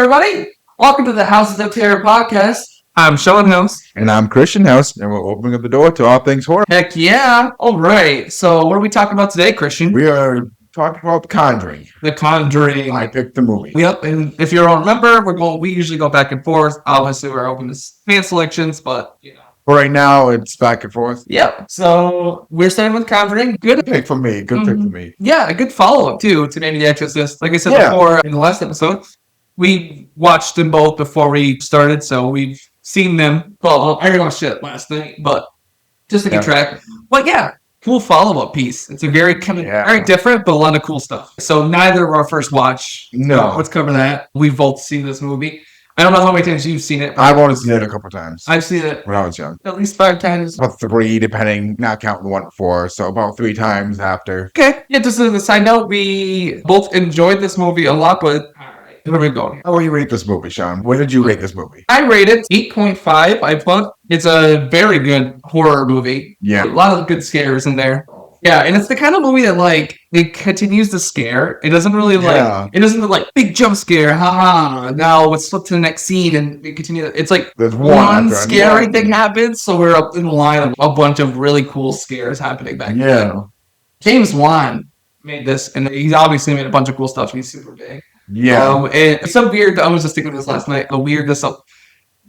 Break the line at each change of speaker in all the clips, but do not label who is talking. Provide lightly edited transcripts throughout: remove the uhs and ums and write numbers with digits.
everybody. Welcome to the Houses of Terror podcast. I'm Sean House.
And I'm Christian House, and we're opening up the door to all things horror.
Heck yeah. All right. So what are we talking about today, Christian?
We are talking about Conjuring.
The Conjuring.
I picked the movie.
Yep. And if you don't remember, we usually go back and forth. Obviously, we're open to fan selections, but,
For right now, it's back and forth.
Yep. So we're starting with Conjuring. Good
pick for me. Good pick for me.
Yeah, a good follow-up, too, to maybe The Exorcist. Like I said before in the last episode, we watched them both before we started, so we've seen them. Well, I watched it last night, but just to keep track. But yeah, cool follow-up piece. It's a very very different, but a lot of cool stuff. So neither of our first watch.
No.
Let's cover that. We've both seen this movie. I don't know how many times you've seen it.
I've only seen it a couple times.
I've seen it
when I was young.
at least 5 times.
About 3, depending, not counting the one before. So about 3 times after.
Okay. Yeah, just as a side note, we both enjoyed this movie a lot, but where are we going?
How do you rate this movie, Sean? What did you rate this movie?
I rate it 8.5. I put it's a very good horror movie.
Yeah.
A lot of good scares in there. Yeah, and it's the kind of movie that it continues to scare. It doesn't really it doesn't big jump scare, haha. Now let's flip to the next scene and we continue. It's like
there's
one scary thing happens, so we're up in the line of a bunch of really cool scares happening back then. James Wan made this, and he's obviously made a bunch of cool stuff. He's super big.
Yeah.
And it's so weird. I was just thinking of this last night. The weirdness of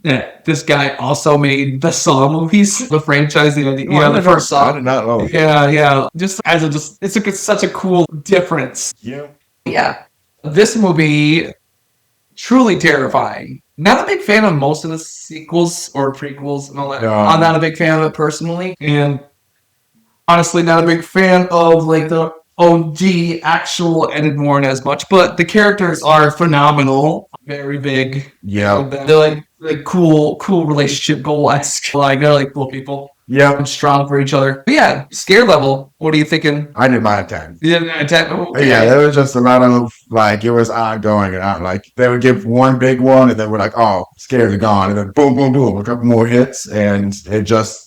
this guy also made the Saw movies, the franchise. The first Saw.
I did not know.
Yeah. Just it's such a cool difference.
Yeah.
Yeah. This movie, truly terrifying. Not a big fan of most of the sequels or prequels and all that. I'm not a big fan of it personally, and honestly, not a big fan of the OG actual Ed Warren as much, but the characters are phenomenal. Very big.
Yeah.
They're cool relationship goal-esque. They're cool people.
Yeah.
And strong for each other. But yeah, scare level. What are you thinking?
I did mine at 10.
You did mine at 10? Okay.
Yeah, there was just a lot of it was ongoing and on. They would give one big one and then we're scares are gone, and then boom, boom, boom, a couple more hits, and it just.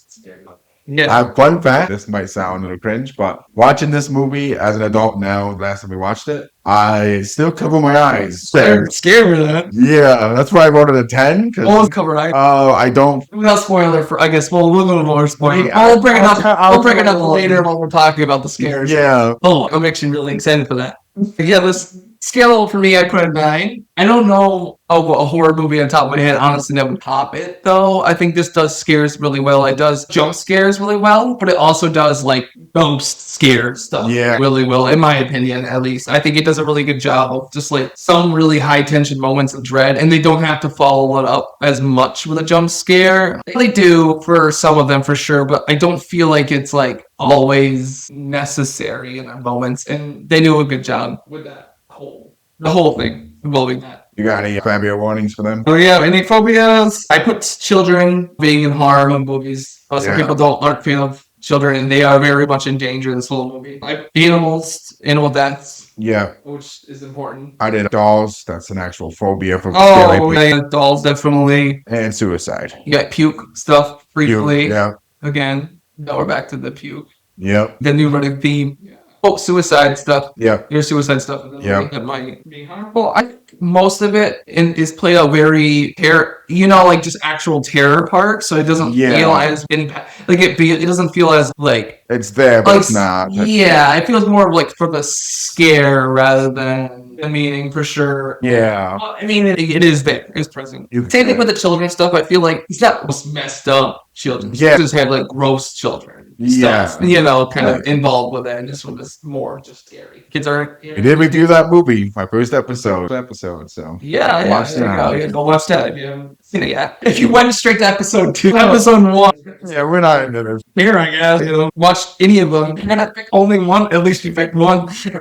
Yeah.
Fun fact, this might sound a little cringe, but watching this movie as an adult now, last time we watched it, I still cover my eyes.
Scared with that.
Yeah, that's why I wrote it a 10.
What was covered eyes?
I don't.
Without spoiler for, I guess, we'll little more spoiler. I'll bring it up. I'll bring it up later when we're talking about the scares.
Yeah.
Oh, I'm actually really excited for that. Yeah, this scale level for me, I put a 9. I don't know a horror movie on top of my head, honestly, that would top it, though. I think this does scares really well. It does jump scares really well, but it also does, ghost scare stuff really well, in my opinion, at least. I think it does a really good job of just, some really high-tension moments of dread, and they don't have to follow it up as much with a jump scare. They do for some of them, for sure, but I don't feel like it's, always necessary in our moments, and they do a good job with that the whole thing involving that.
You got any phobia warnings for them?
Oh yeah, any phobias? I put children being in horror movies. Some people aren't fan of children, and they are very much in danger in this whole movie. Animal deaths.
Yeah.
Which is important.
I did dolls. That's an actual phobia for
dolls, definitely.
And suicide.
You got puke stuff briefly.
Yeah.
Again, now we're back to the puke.
Yep.
The new running theme. Oh, suicide stuff.
Yeah.
Your suicide stuff.
Yeah.
That might be harmful. I think most of it is played out very just actual terror part. So it doesn't feel as it doesn't feel as
it's there, but it's not.
Yeah, it feels more for the scare rather than the meaning, for sure.
Yeah.
Well, I mean, it is there. It's present. Same thing with the children stuff. I feel like it's not most messed up children.
Yeah.
Just have gross children. Stuff, kind of involved with it. And this one is more just scary. Kids are.
We did review that movie, my first episode. So
watch that. Go watch that. If you haven't seen it yet. If you went straight to episode 2, episode 1.
Yeah, we're not into this.
Here, I guess. Watch any of them. You're not pick only one. At least you picked one.
So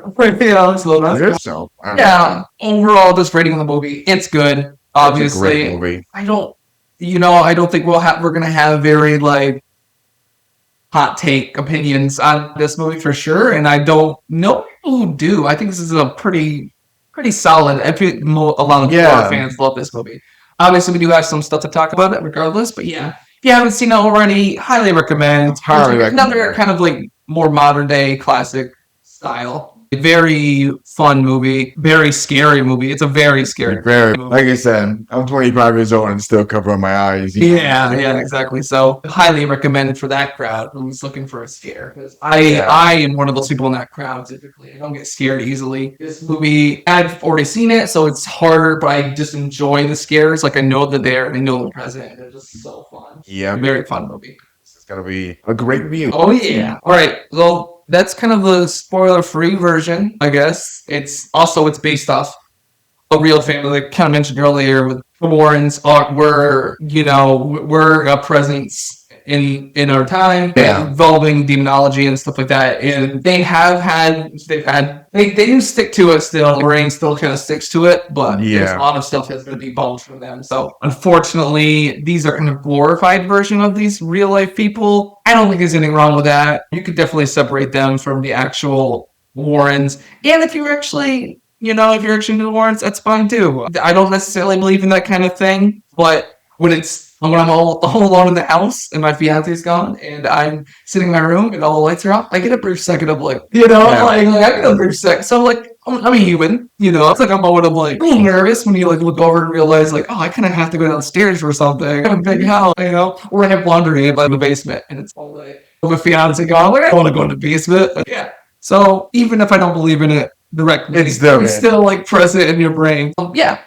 overall, just rating on the movie, it's good. Obviously,
it's a great movie.
I don't think we're gonna have very hot take opinions on this movie for sure, and I don't know who do. I think this is a pretty solid. I feel a lot of horror fans love this movie. Obviously, we do have some stuff to talk about it regardless, but yeah. If you haven't seen it already, highly recommend. Another kind of more modern day classic style. Very fun movie, very scary movie. It's a very scary
Very,
movie.
like I said, I'm 25 years old and still covering my eyes.
Yeah, exactly. So highly recommended for that crowd who's looking for a scare. Because
Yeah.
I am one of those people in that crowd typically. I don't get scared easily. This movie, I've already seen it, so it's harder, but I just enjoy the scares. Like I know they're there and I know they're present. They're just so fun.
Yeah.
Very fun movie.
It's gonna be a great review.
Oh yeah. All right. Well, that's kind of the spoiler-free version, I guess. It's based off a real family, like kind of mentioned earlier, with the Warrens were a presence in our time, involving demonology and stuff like that. And they do stick to it still. Lorraine still kind of sticks to it, but there's a lot of stuff that's going to be debunked from them. So unfortunately, these are kind of glorified version of these real life people. I don't think there's anything wrong with that. You could definitely separate them from the actual Warrens. And if you're actually into the Warrens, that's fine too. I don't necessarily believe in that kind of thing, but when I'm all alone in the house and my fiance's gone and I'm sitting in my room and all the lights are off, I get a brief second of like, I get a brief second. So like, I'm a human, it's like I'm a little nervous when you like look over and realize like, oh, I kind of have to go downstairs for something. I have a big house, or I have laundry in the basement and it's all like, my fiance gone, like, I don't want to go in the basement. But, yeah. So even if I don't believe in it directly, it's still like present in your brain.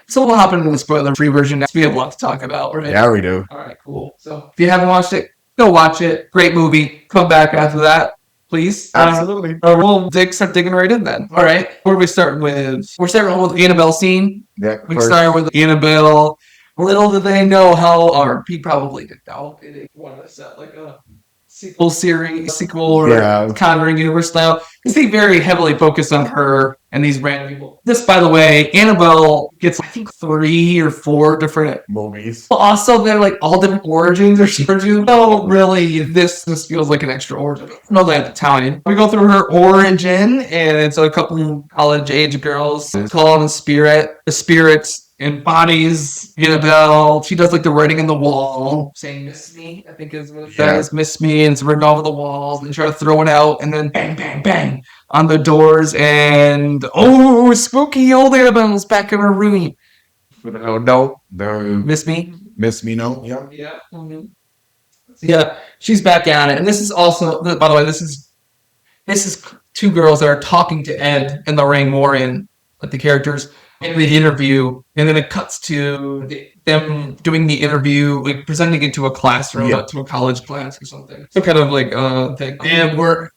So we'll hop into the spoiler-free version next. We have a lot to talk about, right?
Yeah, we do.
All right, cool. So if you haven't watched it, go watch it. Great movie. Come back after that, please.
Absolutely.
We'll start digging right in then. All right. What are we starting with? We're starting with the Annabelle scene.
Yeah.
We start with Annabelle. Little did they know or he probably didn't know. They wanted to set like a sequel or Conjuring universe style, because they very heavily focus on her and these random people. This, by the way, Annabelle gets I think 3 or 4 different
movies.
But also they're like all different origins or origins. No, really, this feels like an extra origin. No, that Italian. We go through her origin, and it's a couple college age girls calling the spirits embodies Annabelle. She does like the writing on the wall, saying "Miss me," I think is what it says. "Miss me," and it's written all over the walls. And try to throw it out, and then bang, bang, bang on the doors, and spooky old Annabelle's back in her room.
No,
Miss me.
No.
Yeah. Yeah, she's back at it, and this is also, by the way, this is 2 girls that are talking to Ed and Lorraine Warren, like the characters, in the interview, and then it cuts to them doing the interview, like presenting it to a classroom, not to a college class or something. So kind of like thing. And we're,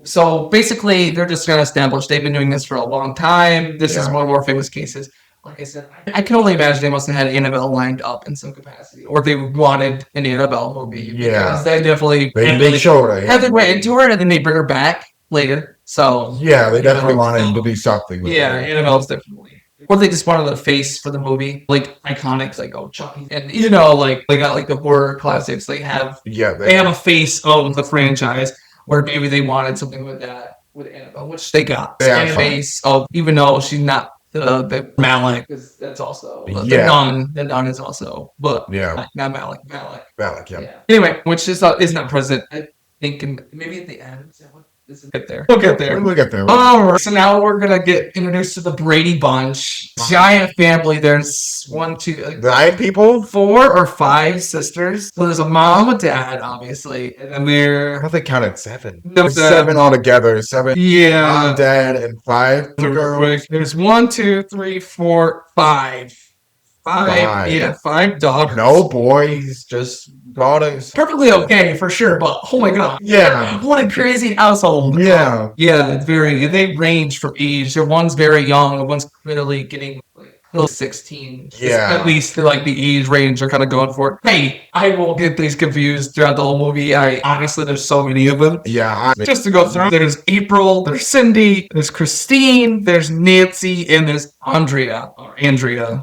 so basically they're just gonna establish they've been doing this for a long time. This is one of the more famous cases. Like I said, I can only imagine they must have had Annabelle lined up in some capacity, or if they wanted an Annabelle movie.
Yeah,
they definitely
they show her.
Have they went into her, and then they bring her back later. So
they definitely wanted to do something with her.
Annabelle's definitely. Or they just wanted a face for the movie, like iconics, like Chucky, and like they got like the horror classics. They have they have a face of the franchise, where maybe they wanted something with that with Annabelle, which they got. A face of, even though she's not the Malik, because that's also the nun. The nun is also, but not Malik.
Malik, yeah.
Anyway, which is not present. I think maybe at the end. We'll get there. We'll get there. All right. So now we're gonna get introduced to the Brady Bunch. Giant family. There's 1, 2,
9 people,
4 or 5 sisters. So there's a mom, a dad, obviously, and then
I think they counted 7.
No,
7 altogether. 7.
Yeah.
Mom, dad, and 5 girls.
There's 1, 2, 3, 4, 5. 5 daughters.
No boys, just daughters.
Perfectly okay for sure, but oh my god.
Yeah.
What a crazy household.
Yeah.
Yeah, they range from age. One's very young, one's clearly getting like 16.
Yeah.
At least like the age range are kind of going for it. Hey, I will get these confused throughout the whole movie. Honestly, there's so many of them.
Yeah.
Just to go through, there's April, there's Cindy, there's Christine, there's Nancy, and there's Andrea.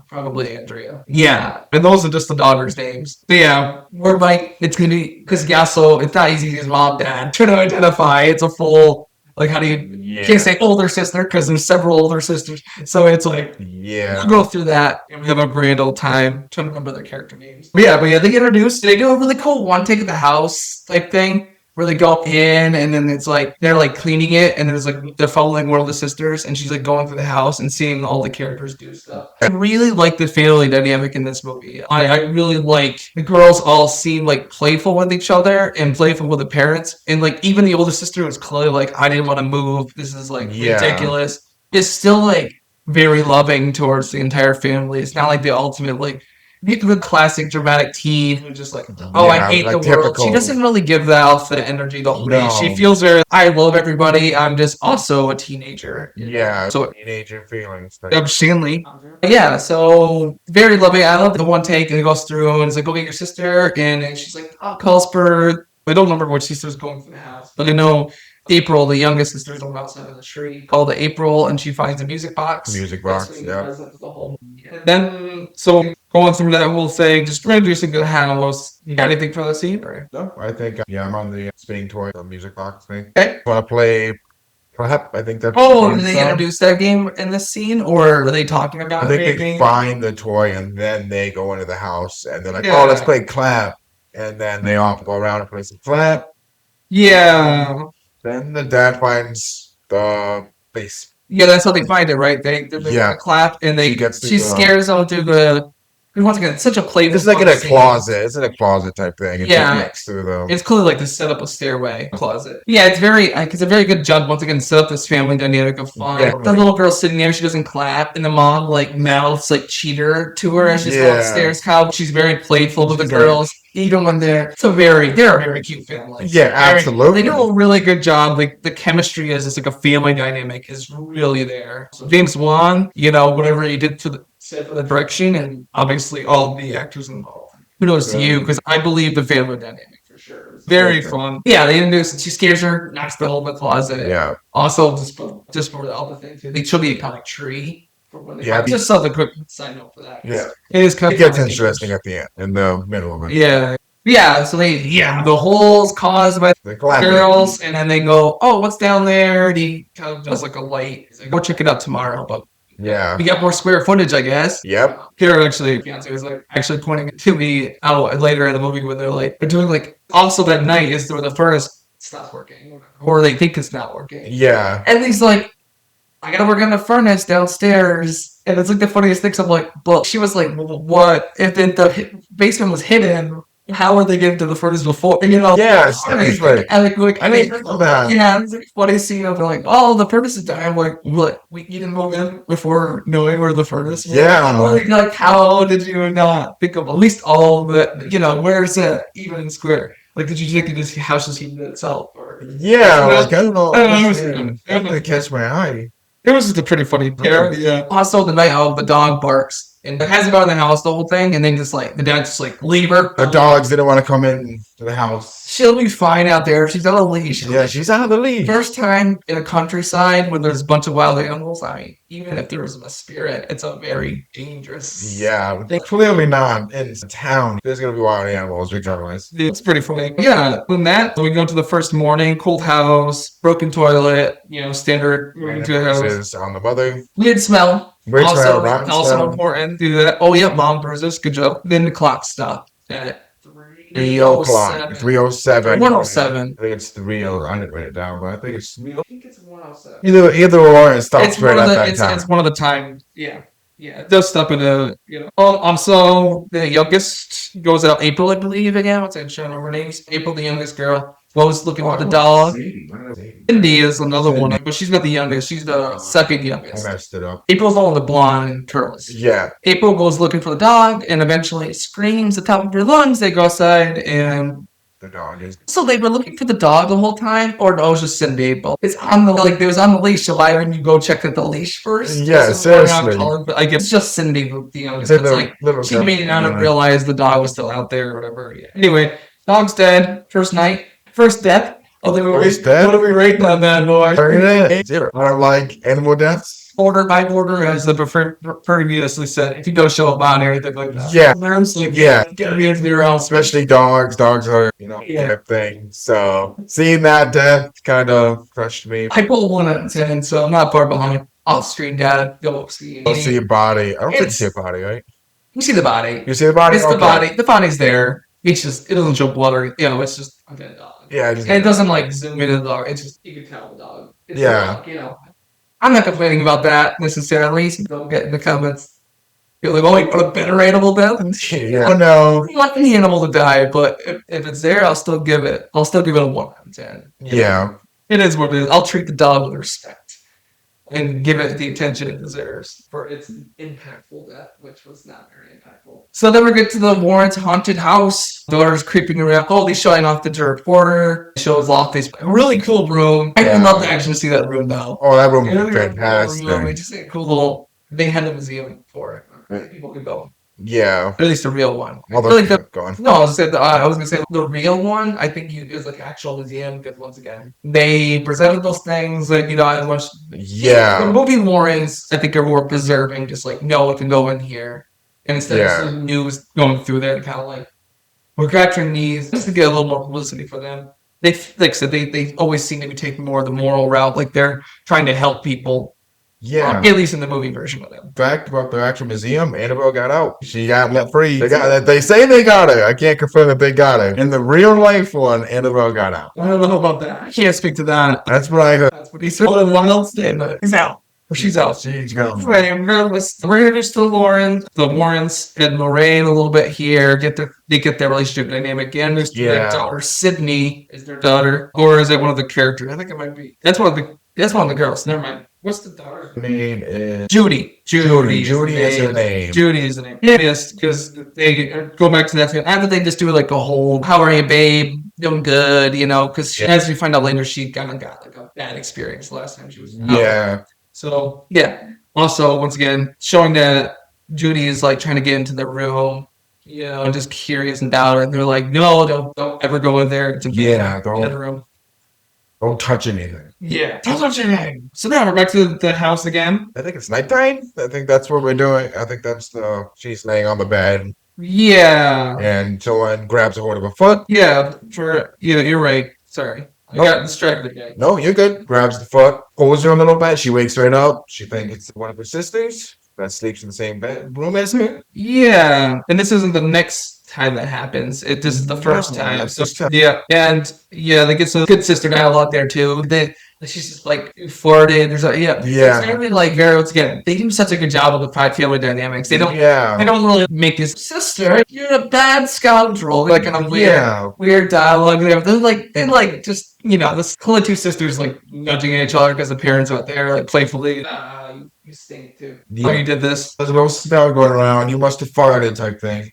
Probably Andrea. Yeah. And those are just the daughters' names. But yeah, we're like, it's going to be, because so it's not easy as mom, dad, trying to identify. It's a full, like, how do you can't say older sister, because there's several older sisters. So it's like, we'll go through that, and we have a grand old time trying to remember their character names. But yeah, they get introduced. They do a really cool one take of the house type thing. where they go in and then it's like they're like cleaning it and there's like they're following one of the sisters and she's like going through the house and seeing all the characters do stuff. I really like the family dynamic in this movie. I really like the girls all seem like playful with each other and playful with the parents, and like even the older sister was clearly like, I didn't want to move, this is like ridiculous. It's still like very loving towards the entire family. It's not like the ultimate like the classic dramatic teen who just like, oh, I hate the world. She doesn't really give off the energy the whole way. She feels very, I love everybody. I'm just also a teenager.
Yeah.
So
Teenager feelings.
obscenely. Yeah, so very loving. I love the one take and it goes through and it's like, go get your sister. And she's like, oh, calls for, I don't remember what sister's going for the house, but I know April, the youngest sister, is outside of the tree called April, and she finds a music box.
Yeah.
Then, so going through that whole thing, just introducing the house. You got anything for the scene? Or?
No, I think, I'm on the spinning toy, the music box thing.
Okay.
Want to play, perhaps, I think that's...
Oh, did they introduce that game in this scene, or were they talking about
I think they find the toy, and then they go into the house, and they're like, oh, let's play clap. And then they all go around and play some clap.
Yeah.
Then the dad finds the base.
Yeah, that's how they find it, right? They clap and she scares them to the. Once again, it's such a playful.
It's like in a closet. It's in a closet type thing. It's next to the.
It's clearly like to set up a stairway closet. Yeah, it's a very good job once again to set up this family dynamic of fun. Yeah. The little girl sitting there, she doesn't clap, and the mom like mouths like cheater to her as she's going upstairs. How she's very playful with the girls. Even when they're a very cute family.
Yeah, absolutely.
They do a really good job. Like the chemistry is just like a family dynamic is really there. So James Wan, whatever he did for the direction, and obviously all the actors involved. Kudos to you, because I believe the family dynamic for sure. Very fun. Yeah, they introduce. She scares her, knocks the hole in the closet. Yeah. Also, just for the other thing, they show the iconic tree. Just something quick side note for that. Yeah, it
gets interesting at the end, in the middle of it.
Yeah. So the hole's caused by the girls, and then they go, oh, what's down there? And he kind of does like a light. He's like, go check it out tomorrow, but. Yeah, we got more square footage, I guess.
Yep.
Here, actually, fiance was like actually pointing to me out later in the movie when they're doing like also that night is where the furnace stops working, or they think it's not working.
Yeah.
And he's like, I gotta work on the furnace downstairs, and it's like the funniest thing. So I'm like, well, she was like, what? If the basement was hidden, how are they getting to the furnace before?
Yeah, seriously.
I didn't know that. Yeah, it's like funny scene of like, oh, the furnace is down. I'm like, what? You didn't move in before knowing where the furnace was?
Yeah.
Like, how did you not think of at least all the, where's it even in square? Like, did you think this house is heating itself? Or,
I don't know. It didn't catch my eye.
It was just a pretty funny pair. Yeah. Also, the night the dog barks. And it hasn't been in the house the whole thing, and then just like the dad just like leave her.
The dogs didn't want to come in to the house.
She'll be fine out there. She's on a leash.
Yeah, she's on the leash.
First time in a countryside when there's a bunch of wild animals. I mean, even if there was a spirit, it's a very dangerous.
Yeah, they're clearly not in town. There's gonna be wild animals, regardless.
It's pretty funny. Yeah, when we go to the first morning, cold house, broken toilet. Standard.
Is on the mother.
Weird smell. Also important. Do that. Oh yeah, mom bruises. Good job. Then the clock stopped at
3 o'clock. 3:07.
107.
I think it's 3:00. I didn't write it down, but I think it's 107. Either or, it stops right at that time.
It's one of the time. Yeah. Yeah, it does stop in a, so the youngest goes out, April, I believe, again. What's that show? Her name's April, the youngest girl. Was looking for the dog. Cindy is another one, but she's not the youngest. She's the second youngest.
I messed it up.
April's all the blonde curls.
Yeah.
April goes looking for the dog and eventually screams at the top of her lungs. They go outside and
the dog is.
So they were looking for the dog the whole time, or no, it was just Cindy. But it's on it was on the leash. So why wouldn't you go check the leash first?
Yeah, seriously.
But I guess it's just Cindy, the youngest. She made it not realize the dog was still out there or whatever. Yeah. Anyway, dog's dead. First night. First death. What do we rate on that, boy?
I don't like animal deaths.
Order by order, as the previously said. If you don't show up on anything like that.
Yeah. Especially dogs. Dogs are, type thing. So, seeing that death kind of crushed me.
I pulled 1 out of 10, so I'm not far behind. Off-screen data. Go see
a body. I don't think you see a body, right?
You see the body.
You see the body?
It's the body. The body's there. It doesn't show blood or, it's just a dead dog.
Yeah,
And it doesn't like zoom into the dog. It's just, you can tell the dog. It's a
Yeah.
dog, you know. I'm not complaining about that necessarily. So don't get in the comments. You're like, oh, you want a better animal death?
Yeah. Oh no.
I want the animal to die, but if it's there, I'll still give it a 1 out of 10.
Yeah.
It is what it is. I'll treat the dog with respect and give it the attention it deserves for its impactful death, which was not very impactful. So then we get to the Warren's haunted house. Daughter's creeping around. Oh, he's showing off the reporter. Shows off this really cool room. I would love to actually see that room though.
Oh, that room
Really,
is
really cool
fantastic.
room. It's just a cool little. They had a museum for it. People could go.
Yeah.
At least the real one.
Well,
I really
gone.
no, I was gonna say the real one. I think it was like actual museum because once again they presented those things like as much.
Yeah.
The movie Warrens, I think, are more preserving. Just like no one can go in here, and instead of seeing news going through there, kind of like we're capturing these just to get a little more publicity for them. They like I said, they always seem to be taking more of the moral route, like they're trying to help people.
Yeah.
At least in the movie version of them.
Fact about the actual museum, Annabelle got out. She got let free. They say they got her. I can't confirm that they got her. In the real life one, Annabelle got out.
I don't know about that. I can't speak to that.
That's what I heard.
That's what he said. What one else did, but he's out. Or she's out.
She's gone.
Anyway, we're introduced to the Warrens and Lorraine a little bit here. They get their relationship dynamic again. There's their daughter Sydney is their daughter, or is it one of the characters? I think it might be. That's one of the girls. Never mind. What's the daughter's
name? Is
Judy.
Judy is her name.
Judy is the name. Yes, because they go back to that. After they just do like a whole, how are you, babe? Doing good, because as we find out later, she kind of got like a bad experience last time she was out.
Yeah.
So, yeah. Also, once again, showing that Judy is like trying to get into the room, just curious and doubt. And they're like, no, don't ever go in there. It's a the room.
Don't touch anything.
Yeah, don't touch anything. So now we're back to the house again.
I think it's nighttime. I think that's what we're doing. I think that's she's laying on the bed.
Yeah.
And someone grabs a hold of her foot.
Yeah, you're right. Sorry. I got distracted again.
No, you're good. Grabs the foot, pulls her a little bit. She wakes right up. She thinks it's one of her sisters that sleeps in the same room as her.
Yeah. And this isn't the next time that happens. This is the first time. So, yeah. And they get some good sister dialogue there too. She's just like flirted. There's It's really like very once again. They do such a good job of the family dynamics. They don't really make this sister. You're a bad scoundrel. Like kind of weird dialogue. They like just this cool two sisters like nudging each other because the parents are out there like playfully. You stink too. Yeah. Oh, you did this.
There's a little smell going around. You must have farted type thing.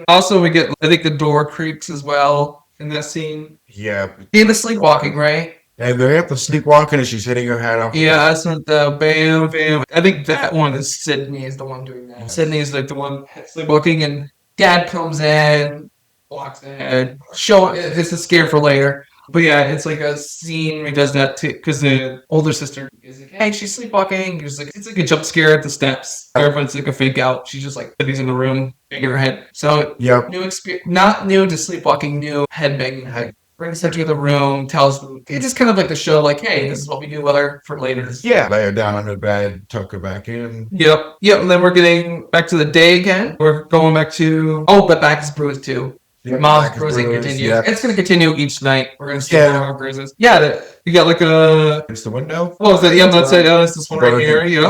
Also, we get I think the door creaks as well in that scene.
Yeah.
The sleepwalking, right?
And they have the sleepwalking and she's hitting her head off.
Yeah, that's not the bam, bam. I think that one is Sydney is the one doing that. Sydney is like the one sleepwalking, and Dad comes in, walks in, it's a scare for later. But yeah, it's like a scene where he does that too, because the older sister is like, hey, she's sleepwalking. It's like a jump scare at the steps. Everyone's like a fake out. She's just like, he's in the room, banging her head. So, new experience, not new to sleepwalking, new head banging head. Brings her to the room, tells them, it's just kind of like the show, like, hey, this is what we do with her for later.
Yeah. Lay her down on the bed, tuck her back in.
Yep. And then we're getting back to the day again. We're going back to, but back is bruised too. Mom's bruising continues. Yeah. It's going to continue each night. We're going to see more bruises. Yeah, you got like a...
It's the window.
What was it? Yeah, let's say, it's this one right here.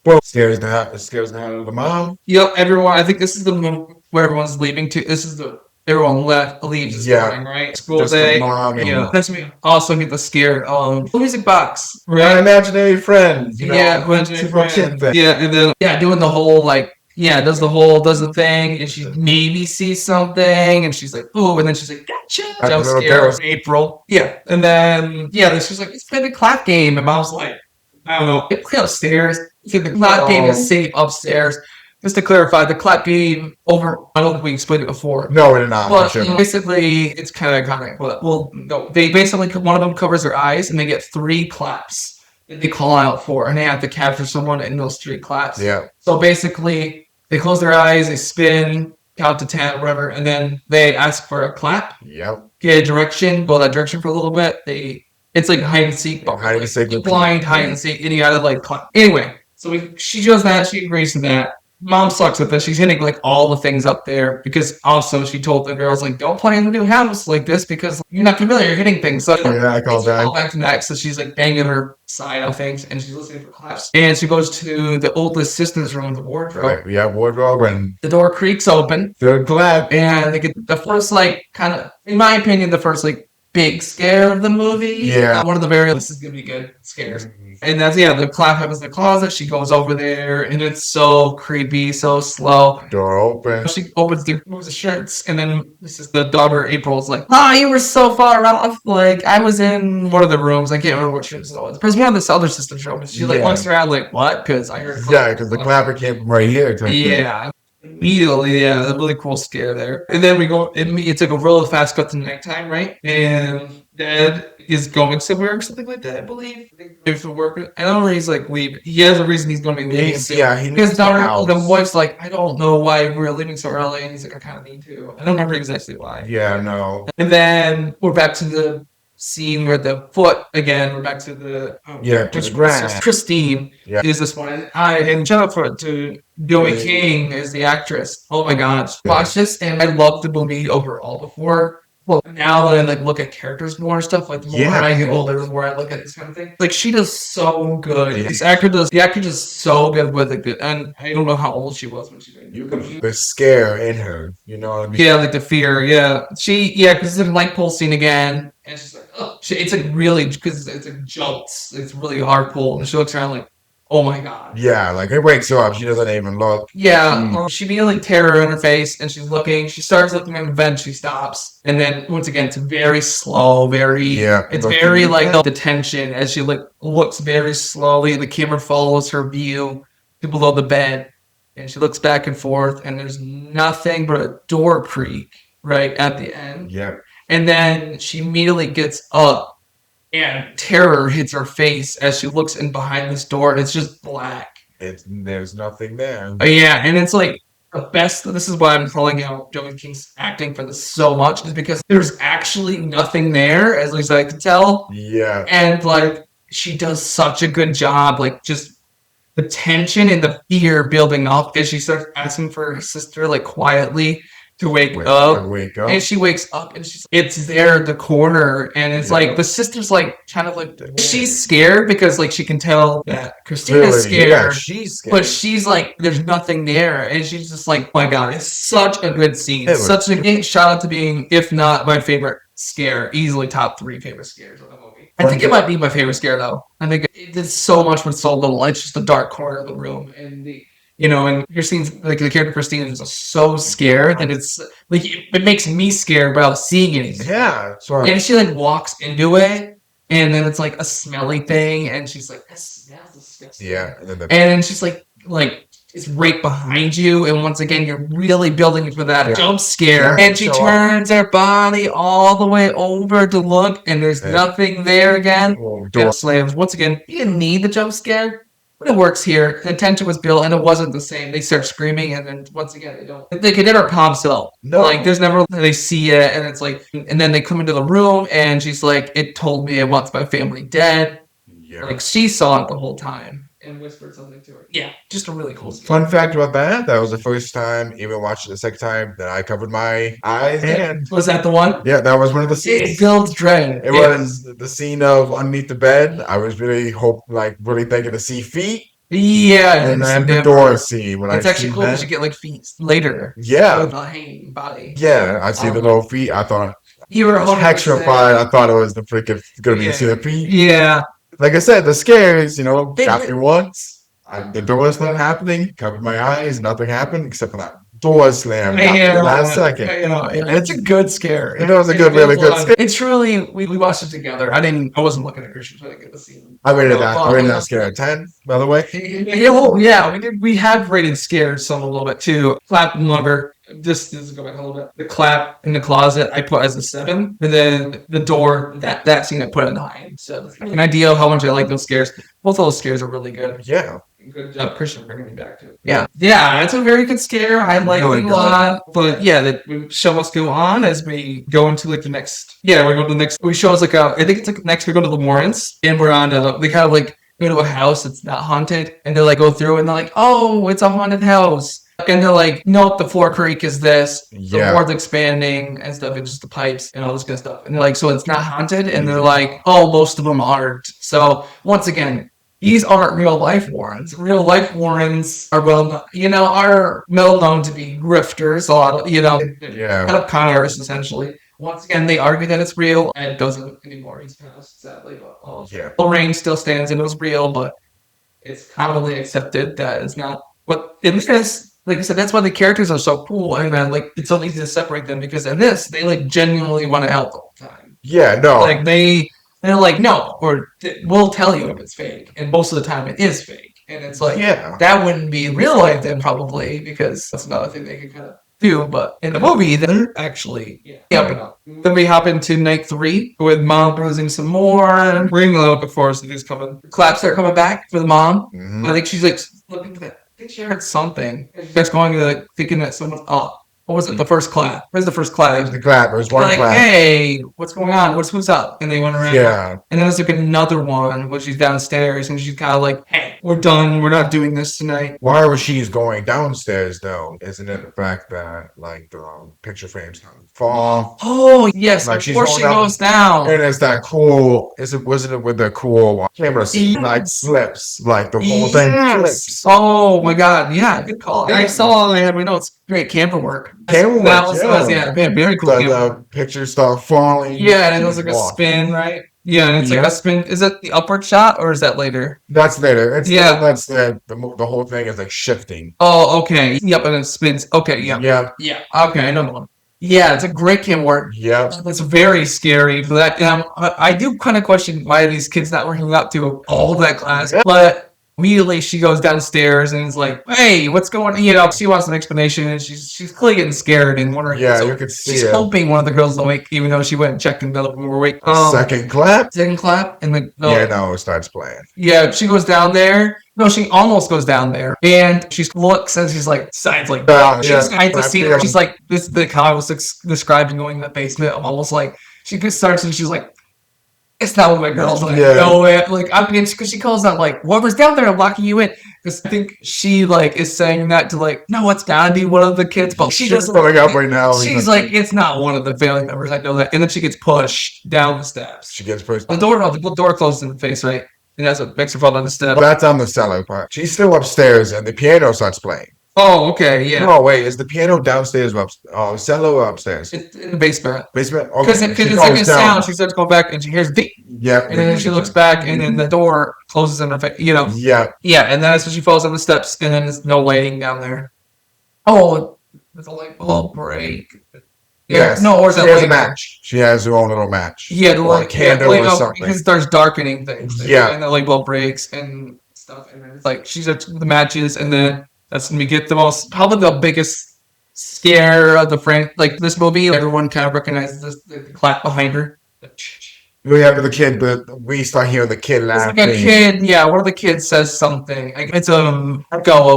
Well, scares the hell out of the mom.
Yep, everyone. I think this is the moment where everyone's leaving to. This is everyone leaves this morning, right? School just day. That's me. Also get the scare music box.
Right? Imaginary friends.
Imaginary friends. Yeah, and then doing the whole does the thing, and she maybe sees something, and she's like, ooh, and then she's like, gotcha. Jump scare. April. Yeah, and then then she's like, let's play the clap game, and Mom's like, I don't know, play upstairs. The clap game is safe upstairs. Just to clarify, the clap game I don't think we explained it before.
No, we did not.
But basically, it's kind of well, no. They basically, one of them covers their eyes, and they get 3 claps that they call out for, and they have to capture someone in those 3 claps. Yeah. So basically, they close their eyes, they spin, count to 10, whatever, and then they ask for a clap.
Yep.
Get a direction, go that direction for a little bit. It's like hide and seek, but blind hide and seek, and you gotta clap. Anyway, so she does that. She agrees to that. Mom sucks at this. She's hitting like all the things up there because also she told the girls like, don't play in the new house like this because you're not familiar. You're hitting things. So
Yeah, I call that.
all back to back. So she's like banging her side on things and she's listening for claps. And she goes to the oldest sister's room, the wardrobe.
Right, we have wardrobe and
The door creaks open.
third clap.
And they get the first like kind of, in my opinion, the first like big scare of the movie.
Yeah.
One of the very, this is gonna be good scares. And that's, yeah, the clap happens in the closet. She goes over there and it's so creepy, so slow.
Door open.
She opens the moves the shirts, and then this is the daughter April's like, "Oh, you were so far off. Like I was in one of the rooms. I can't remember what room it was. Because we have this other sister's room." And she like
Yeah.
looks around like, "What?" Because I heard.
Yeah, because the clapper came from right here. type thing.
Yeah. Immediately, yeah, a really cool scare there. And then we go, it's like a real fast cut to nighttime, right? And Dad is going somewhere or something like that, I believe. If the work, I don't know where he's like leaving. He has a reason he's going to be leaving.
Yeah, he
Because
needs the house.
the wife's like, I don't know why we're leaving so early. And he's like, I kind of need to. I don't remember exactly why.
Yeah, no.
And then we're back to the scene where the foot again. We're back to the
To the grass.
Christine
Yeah.
is this one. And Jennifer to Joey
Yeah.
King is the actress. Oh my gosh,
Yeah.
watch this, and I loved the movie overall before. Well, now that I like look at characters more and stuff, like the more
Yeah.
I get older, the more I look at this kind of thing. Like she does so good.
Yeah.
The actor does so good with it, and I don't know how old she was when she did it.
The scare in her, you know what I mean?
Yeah, like the fear. Yeah, because it's a light pull scene again, and she's like, oh, it's like really because it's like jumps. It's really hard pull, and she looks around like, oh my god.
Yeah, like it wakes her up. She doesn't even look.
Yeah, she immediately terror in her face, and she's looking. She starts looking at the vent. She stops, and then once again, it's very slow, It's
looking.
very like the tension as she like looks very slowly, and the camera follows her view to below the bed, and she looks back and forth, and there's nothing but a door creak right at the end.
Yeah.
And then she immediately gets up. And terror hits her face as she looks in behind this door, and it's just black.
There's nothing there.
Yeah, and it's like the best. This is why I'm calling out Joey King's acting for this so much, is because there's actually nothing there, as least I can tell.
Yeah.
And like she does such a good job, like just the tension and the fear building up as she starts asking for her sister, like quietly to wake up. And she wakes up and it's there at the corner, and it's like the sister's like kind of like she's scared because like she can tell that Christina's scared.
Yeah, she's scared.
But she's like, there's nothing there, and she's just like, oh my god, it's such a good scene. Such a great shout out to being, if not my favorite scare, easily top 3 favorite scares of the movie. I think it might be my favorite scare though. I think it did so much with so little. It's just the dark corner of the room, and and you're seeing like the character Christina is so scared that it's like it makes me scared without seeing anything.
Yeah, sorry.
And she like walks into it, and then it's like a smelly thing, and she's like, "That smells disgusting."
Yeah,
and then she's like it's right behind you, and once again you're really building for that jump scare. And she turns her body all the way over to look, and there's nothing there again. Door slams. Once again, you didn't need the jump scare. But it works here. The tension was built, and it wasn't the same. They start screaming, and then once again, they don't. They could never calm still.
No.
Like, there's never. They see it, and it's like, and then they come into the room, and she's like, "It told me it wants my family dead."
Yeah.
Like she saw it the whole time and whispered something to her. Yeah, just a really cool scene.
Fun fact about that was the first time, even watching the second time, that I covered my eyes and
Was that the one?
yeah, that was one of the
It
scenes.
builds dread.
It was the scene of underneath the bed. I was really thinking to see feet.
Yeah,
And then the door scene when
it's
I
actually
see
cool because you get like feet later.
Yeah.
With the hanging body.
Yeah, I see the little feet. I thought
You were
I was
100%.
petrified. I thought it was the freaking gonna be to see the feet.
Yeah.
Like I said, the scares, got me once. The door slam happening, covered my eyes, nothing happened except for that door slam. Got me last second.
It's a good scare.
It was a really good scare.
It's really we watched it together. I wasn't looking at Christian, so I didn't get to see them.
I rated that scare a 10, by the way.
Yeah, we did. We have rated scares some a little bit too. Clap and Lover. Just to go back a little bit. The clap in the closet I put as a 7, and then the door that scene I put at 9. So an idea of how much I like those scares. Both of those scares are really good.
Yeah.
Good job, Christian, bringing me back to it. Yeah, that's a very good scare. I like it a lot. But yeah, the show must go on as we go into like the next. Yeah, we go to the next. We show us like I think it's like next we go to the Warrants, and we're on. They kind of like go to a house that's not haunted, and they like go through and they're like, oh, it's a haunted house. And they're like, nope, the floor creak is this. The
Yeah.
board's expanding and stuff. It's just the pipes and all this good stuff. And they're like, so it's not haunted? And they're like, oh, most of them aren't. So once again, these aren't real life Warrens. Real life Warrens are are well known to be grifters, a lot of,
Yeah.
kind of con artists essentially. Once again, they argue that it's real. Ed doesn't anymore. He's passed, sadly. But
Yeah.
Lorraine still stands and it was real, but it's commonly accepted that it's not. But in this, like I said, that's why the characters are so cool. And then, like, it's so easy to separate them because in this, they like genuinely want to help the whole time.
Yeah, no.
Like they're like, no, or we'll tell you if it's fake. And most of the time it is fake. And it's like, that wouldn't be in real life then probably, because that's another thing they could kind of do. But in the movie, they're actually up and up. Then we hop into night 3 with Mom bruising some more. We're gonna look before something's coming. Claps start coming back for the mom.
Mhm.
I think she's like looking at that. I think she heard something. That's going to like thinking that someone's up. What was it? The first clap. Where's the first clap?
There's the clap. There's one
Like,
clap.
hey, what's going on? Who's up? And they went around.
Yeah.
And then there's like another one where she's downstairs and she's kind of like, hey, we're done. We're not doing this tonight.
Why was she's going downstairs though? Isn't it the fact that like the picture frames fall?
Oh yes,
Like, she's
before
going
she
down-
goes down.
And it's that cool. Wasn't it with the cool camera like
Yes.
slips? Like the whole thing flips.
Oh my god, yeah, good call. I saw I had my notes. Great camera work.
Camera work,
That was
yeah.
man, very cool. camera work.
The pictures start falling.
Yeah, and it was like a
Walk.
spin, right? Yeah, and it's like
Yeah.
a spin. Is that the upward shot or is that later?
That's later. It's
Yeah.
that's the whole thing is like shifting.
Oh, okay. Yep, and it spins. Okay, yeah.
Yeah.
Yeah. Okay, I know the one. Yeah, it's a great camera work.
Yep.
It's very scary. For that, I do kind of question why are these kids not working up to all that class. But immediately she goes downstairs and is like, "Hey, what's going on?" She wants an explanation, and she's clearly getting scared and wondering.
Yeah,
so
you could see
she's
it.
hoping one of the girls is awake, even though she went and checked and none of them were awake.
Second clap.
Second clap, and then
No, it starts playing.
yeah, she goes down there. No, she almost goes down there, and she looks and she's like, signs like, she's kind to see her. She's like, this the how I was describing going in the basement. I'm almost like she just starts and she's like, it's not what my girl's like.
Yeah.
No way. Like I mean, because she calls out like, whoever's down there, I'm locking you in. Because I think she like is saying that to like, no, it's gotta be one of the kids, but she
She's
doesn't.
pulling up right now.
She's like, it's not one of the family members. I know that. And then she gets pushed down the steps.
She gets pushed.
The door closes in the face, right? And that's what makes her fall down the steps.
But that's on the cellar part. She's still upstairs, and the piano starts playing.
Oh, okay, yeah.
No, wait, is the piano downstairs or cellar or upstairs?
It's in the basement.
Basement?
Because
Okay.
it's like a sound. She starts going back and she hears beep.
Yep.
And then she looks back and then the door closes in her face.
Yep.
Yeah, and then that's when she falls down the steps and then there's no lighting down there. Oh, there's a light bulb break.
Yes.
No, or is
She
that
has a
later?
match. She has her own little match.
Yeah, the
Or a
light
candle or something.
Because it starts darkening things.
Yeah.
And the light bulb breaks and stuff. And then it's like she's at the matches and then that's when we get the most, probably the biggest scare of the frame. Like this movie, everyone kind of recognizes the clap behind her.
We have the kid, but we start hearing the kid
It's
laughing.
like a kid, yeah. One of the kids says something. Like, it's echo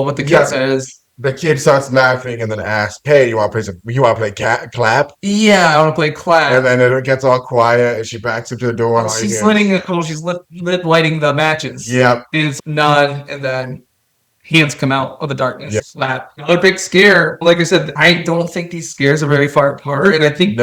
of what the kid
Yeah.
says.
The kid starts laughing and then asks, "Hey, you want to play clap?"
Yeah, I want to play clap.
And then it gets all quiet, and she backs up to the door. And all you
She's
hear-
lighting the matches.
Yep.
It's none, and then hands come out of the darkness.
Yep.
Slap. Another big scare. Like I said, I don't think these scares are very far apart, and I think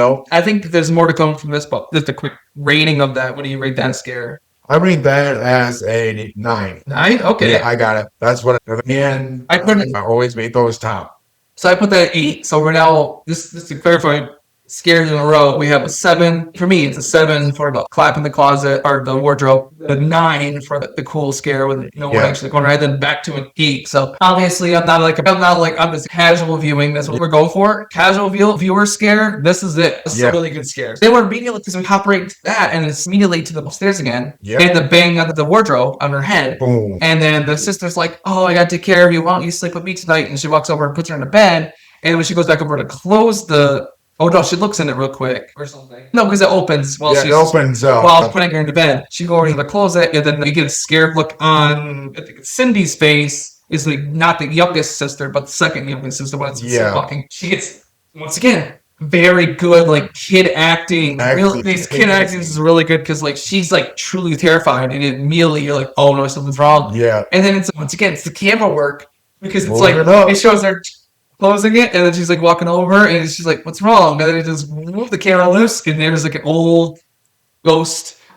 there's more to come from this. But just a quick rating of that. What do you rate that scare?
I read that as a 9.
9? Okay.
Yeah, I got it. That's what. And
I put it.
I always make those top.
So I put that at 8. So we're now, just to clarify, scares in a row. We have a 7. For me, it's a 7 for the clap in the closet or the wardrobe. A 9 for the cool scare with no one actually going right. Then back to an 8. So obviously, I'm just casual viewing. That's what we're going for. Casual viewer scare. This is it. This is a really good scare. Then we're immediately, because we hop right to that, and it's immediately to the upstairs again.
Yep.
And the bang of the wardrobe on her head.
Boom.
And then the sister's like, "Oh, I got to take care of you. Why don't you sleep with me tonight?" And she walks over and puts her in the bed. And when she goes back over to close the, oh no, she looks in it real quick or something. No, because it opens while
it opens up.
while putting her into bed. She go over to close it, and then you get a scared look on, I think it's Cindy's face. Is like not the youngest sister, but the second youngest sister. When it's fucking, she gets once again very good, like kid acting.
Actually,
These kid acting is really good because like she's like truly terrified, and immediately you're like, oh no, something's wrong.
Yeah.
And then it's once again, it's the camera work because it's
Moving
like
it up.
it shows her closing it, and then she's like walking over, and she's like, what's wrong? And then it just move the camera loose, and there's like an old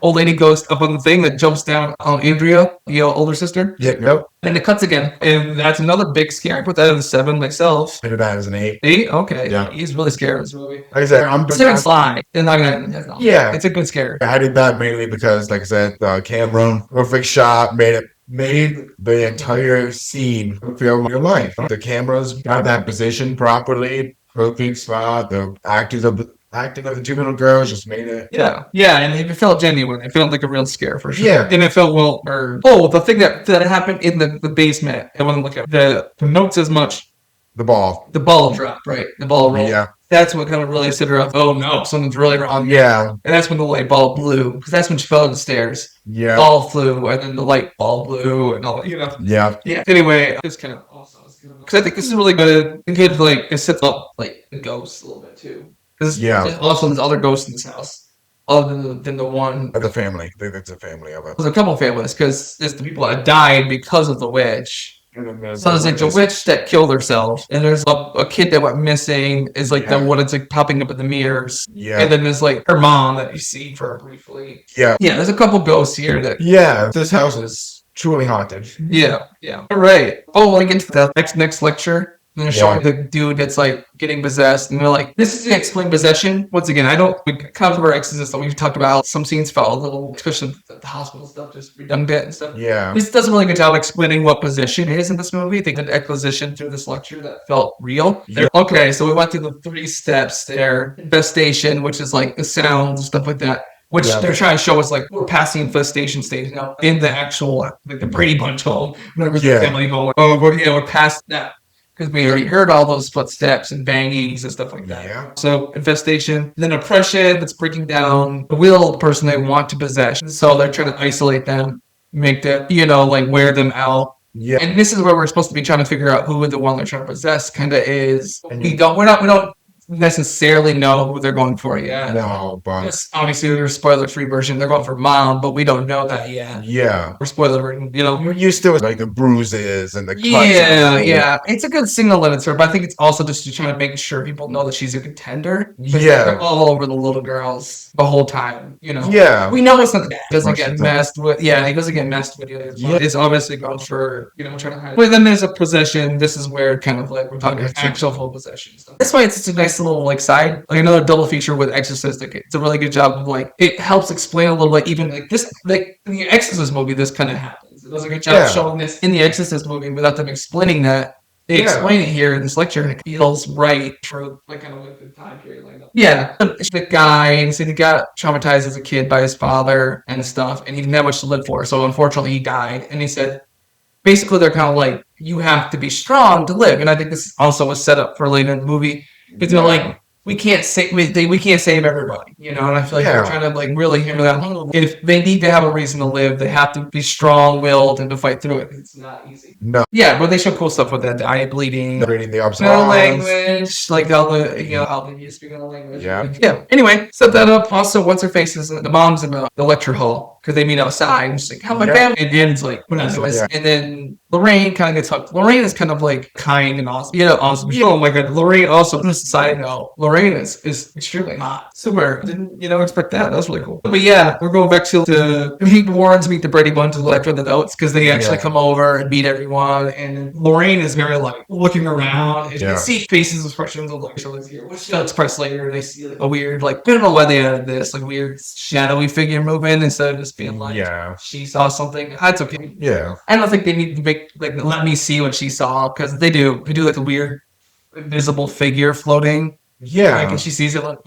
lady ghost up on the thing that jumps down on Andrea, the older sister.
Yep.
And it cuts again, and that's another big scare. I put that in the 7 myself.
Maybe that is an 8.
8? Okay.
Yeah.
He's really scared in this movie.
Like I said, I'm
Seven's fine. It's not gonna.
Yeah.
It's a good scare.
I did that mainly because, like I said, the camera, perfect shot, made the entire scene feel real life. The cameras got that position properly, perfect spot. The acting of the two little girls just made it.
Yeah, and it felt genuine. It felt like a real scare for sure.
Yeah.
And it felt the thing that happened in the basement. I want to look at the notes as much.
The ball.
The ball dropped, right? The ball rolled.
Yeah.
That's what kind of really set her up. Oh no, something's really wrong.
Yeah.
And that's when the light bulb blew, because that's when she fell down the stairs.
Yeah.
Ball flew, and then the light bulb blew, and all,
Yeah.
Yeah. Anyway, this kind of also, because I think this is really good. In case like it sets up like the ghosts a little bit too. Because also there's other ghosts in this house, other than the one.
The family. I think it's a family of it.
There's a couple of families because there's the people that died because of the witch. So there's like a witch that killed herself, and there's a kid that went missing. Is like the one that's like popping up in the mirrors.
Yeah.
And then there's like her mom that you see for briefly.
Yeah.
Yeah. There's a couple ghosts here that.
Yeah. This house is truly haunted.
Yeah. All right. Oh, like into the next lecture. And they're showing the dude that's like getting possessed, and they're like, "This is to explain possession." Once again, we kind of our exorcist that we've talked about. Some scenes felt a little, especially the hospital stuff, just redundant and stuff.
Yeah.
This does a really good job explaining what possession is in this movie. I think the exposition through this lecture that felt real. Yeah. Okay, so we went through the 3 steps there. Infestation, which is like the sounds and stuff like that. Which they're trying to show us like we're past the infestation stage now in the actual like the Brady Bunch home, whatever the family home. Oh, we're past that. Because we already heard all those footsteps and bangings and stuff like that.
Yeah.
So infestation, then oppression that's breaking down the will of the person they want to possess. So they're trying to isolate them, make them, like wear them out.
Yeah.
And this is where we're supposed to be trying to figure out who the one they're trying to possess kind of is. We don't necessarily know who they're going for yet.
No, but
obviously there's a spoiler-free version. They're going for mom, but we don't know that yet.
Yeah.
We're spoiler-free,
You're used to like the bruises and the cuts.
Yeah. It's a good signal that it's her, but I think it's also just to try to make sure people know that she's a contender.
Yeah.
They're all over the little girls the whole time,
Yeah.
We know it's not that. He doesn't get messed with. Yeah, he doesn't get messed with. It's obviously going for, trying to hide. But then there's a possession. This is where kind of like we're talking actual full possession stuff. That's why it's such a nice little like side, like another double feature with Exorcist. Like, it's a really good job of like it helps explain a little bit, even like this, like in the Exorcist movie, this kind of happens. It does a good job of showing this in the Exorcist movie without them explaining that. They explain it here in this lecture, and it feels right for like kind of like the time period lined up. Yeah, the guy, and so he got traumatized as a kid by his father and stuff, and he didn't have much to live for. So unfortunately, he died. And he said, basically, they're kind of like, you have to be strong to live. And I think this also was set up for later in the movie because they're like, we can't save everybody, and I feel like they're trying to like really hammer that home. If they need to have a reason to live, they have to be strong-willed and to fight through it. It's not easy.
No.
Yeah, but they show cool stuff with that. The eye bleeding,
reading the ups
language, like how you speak in the language.
Yeah.
Anyway, set that up. Also, what's her face is the mom's in the lecture hall because they meet outside. And she's like, "How my family?" And Dan's like, "We're not doing this." And then Lorraine kind of gets hooked. Lorraine is kind of like kind and awesome. Awesome. Oh my god, Lorraine also. Just a side note, Lorraine is extremely hot. Super. Didn't expect that. That was really cool. But yeah, we're going back to meet the Warrens, meet the Brady Bunch, after the notes because they actually come over and meet everyone. And Lorraine is very like looking around. And you can see faces, expressions of like here. Which she'll express later. They see like a weird like I don't know why they added this like weird shadowy figure moving instead of just being like she saw something. That's okay.
Yeah.
I don't think they need to make like let me see what she saw because they do. They do like a weird invisible figure floating.
Yeah.
Like, and she sees it like,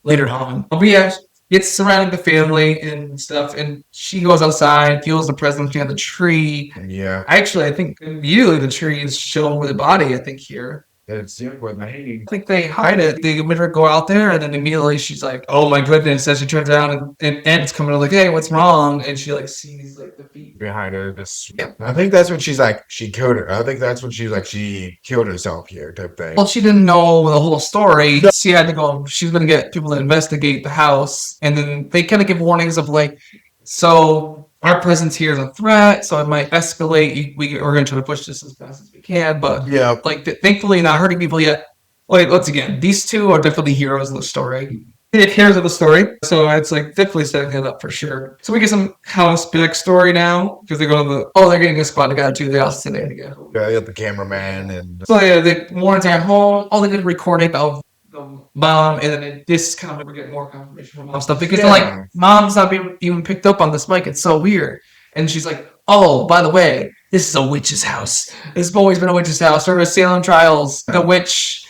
later on. But yeah, it's surrounding the family and stuff, and she goes outside, feels the presence of the tree.
Yeah.
Actually, I think immediately the tree is shown with a body, I think, here.
It's with me.
I think they hide it. They made her go out there, and then immediately she's like, "Oh my goodness!" As she turns around, and Ed's coming up like, "Hey, what's wrong?" And she like sees like the feet.
Behind her. This, I think that's when she's like, she killed her. I think that's when she's like, she killed herself here, type thing.
Well, she didn't know the whole story. She had to go. She's gonna get people to investigate the house, and then they kind of give warnings of like, so our presence here is a threat, so it might escalate. We're going to try to push this as fast as we can, but
Yeah.
like thankfully not hurting people yet. Like once again, these two are definitely heroes of the story. They're heroes of the story, so it's like definitely setting it up for sure. So we get some house backstory now because they're going to they're getting a squad together too. They also today to get home.
Yeah, you got the cameraman and
So yeah, the Warrens are at home. All they did recording of the mom, and then this kind of we're getting more confirmation from mom stuff because they're like, mom's not being even picked up on this mic. It's so weird. And she's like, oh, by the way, this is a witch's house. This has always been a witch's house. During the Salem trials, the witch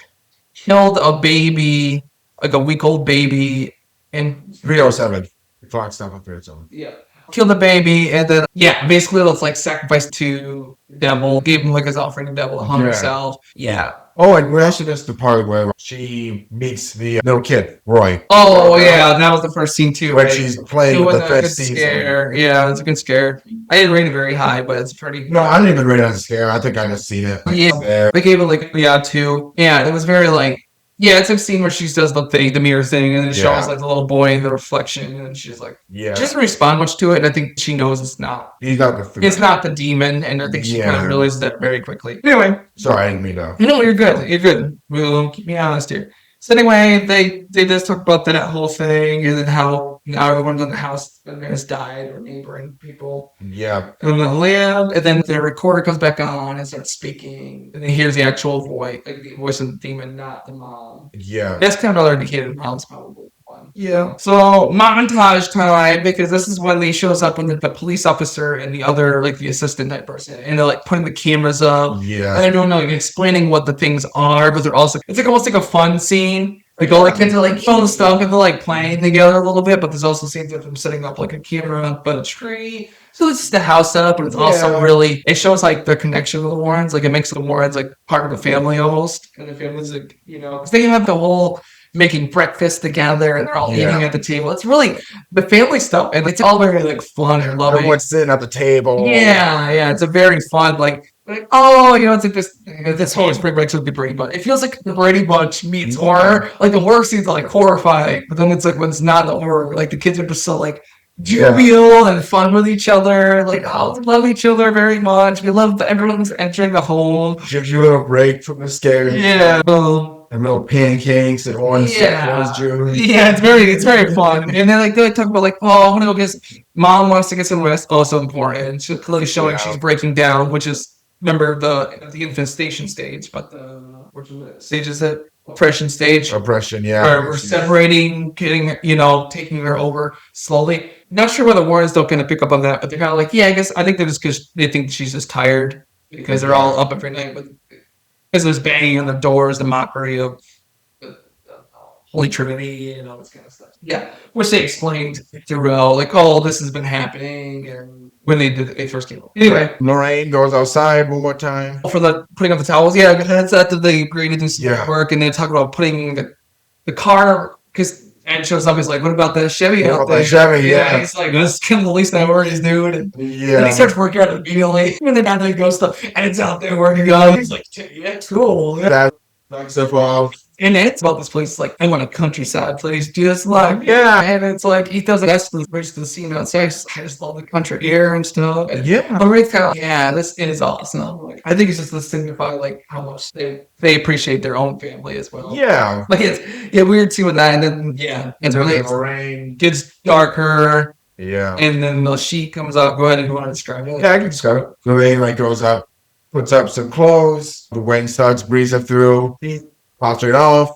killed a baby, like a week-old baby, in
307. Clock stop up 307.
Yeah. Killed the baby, and then basically it's like sacrificed to the devil, gave him like his offering to the devil, hung herself. Yeah.
Oh, and we're actually just the part where she meets the little kid, Roy.
Oh yeah, that was the first scene too.
When
right?
she's playing
It
with
was
the
a good
fifth season.
scare. Yeah, it's a good scare. I didn't rate it very high, but it's pretty.
No, I didn't even rate it as a scare. I think I just seen it.
Yeah, they gave it like 2. Yeah, it was very like. Yeah, it's a scene where she does the mirror thing, and then it shows like the little boy in the reflection, and she's like, she doesn't respond much to it, and I think she knows it's not. It's not the demon, and I think she kind of realizes that very quickly. Anyway,
sorry, I didn't mean to.
No, you're good. You're good. We'll keep me honest here. So anyway, they just talk about that whole thing, and then how now everyone in the house has died, or neighboring people.
Yeah.
And then live, and then the recorder comes back on and starts speaking, and then hears the actual voice, like the voice of the demon, not the mom.
Yeah.
That's kind of another indicator mom's probably one. Yeah. So montage time, because this is when he shows up when the police officer and the other, like the assistant type person, and they're like putting the cameras up.
Yeah.
And I don't know, like, explaining what the things are, but they're also, it's like almost like a fun scene. Like all the kids are like showing stuff and they're like playing together a little bit, but there's also scenes of them setting up like a camera up by a tree. So it's just the house setup, but it's also really, it shows like the connection with the Warrens. Like it makes the Warrens like part of the family almost. And the family's like, because they have the whole making breakfast together and they're all eating at the table. It's really the family stuff, and it's all very like fun and loving.
Everyone's sitting at the table.
Yeah, it's a very fun like oh, it's like this whole spring break should be Brady Bunch. It feels like the Brady Bunch meets horror. Like the horror scenes are like horrifying, but then it's like when it's not the horror, like the kids are just so like jovial and fun with each other. Like, we love each other very much. We love everyone's entering the home.
Gives you a little break from the scares.
Yeah.
And little pancakes and orange juice.
Yeah, it's very fun. And then like they talk about like, oh, I want to go get mom wants to get some rest. Oh, so important. And she's clearly showing she's breaking down, which is remember the infestation stage, but which stage is it? Oppression stage.
Oppression,
Where we're separating, getting taking her over slowly. Not sure whether Warren's still gonna pick up on that, but they're kind of like, I think they're just because they think she's just tired because they're all up every night with because there's banging on the doors, the mockery of the Holy Trinity and all this kind of stuff. Yeah, which they explained throughout, like, oh, this has been happening, and when they first came over. Anyway,
Lorraine goes outside one more time
for the putting up the towels. Yeah, that's after they agree to do some work, and they talk about putting the car because. And shows up, he's like, what about the Chevy out there? He's like, let's kill the least priorities, dude. And he starts working on it immediately. And then after he goes stuff, and it's out there working on it. He's like, yeah, cool.
That knocks it off.
And it's about this place, like, I want a countryside place. Do this like, and it's like, he does like, that's the bridge to the scene outside. I just love the country air and stuff. And but Rick's kind of this is awesome. Like, I think it's just to signify, like, how much they appreciate their own family as well.
Yeah.
Like, it's weird seeing that. And then, it's really,
Lorraine
gets darker.
Yeah.
And then the sheet comes up. Go ahead and you want to describe it.
Yeah, I can describe it. Lorraine, like, goes up, puts up some clothes. The wind starts breezing through. Pops it off.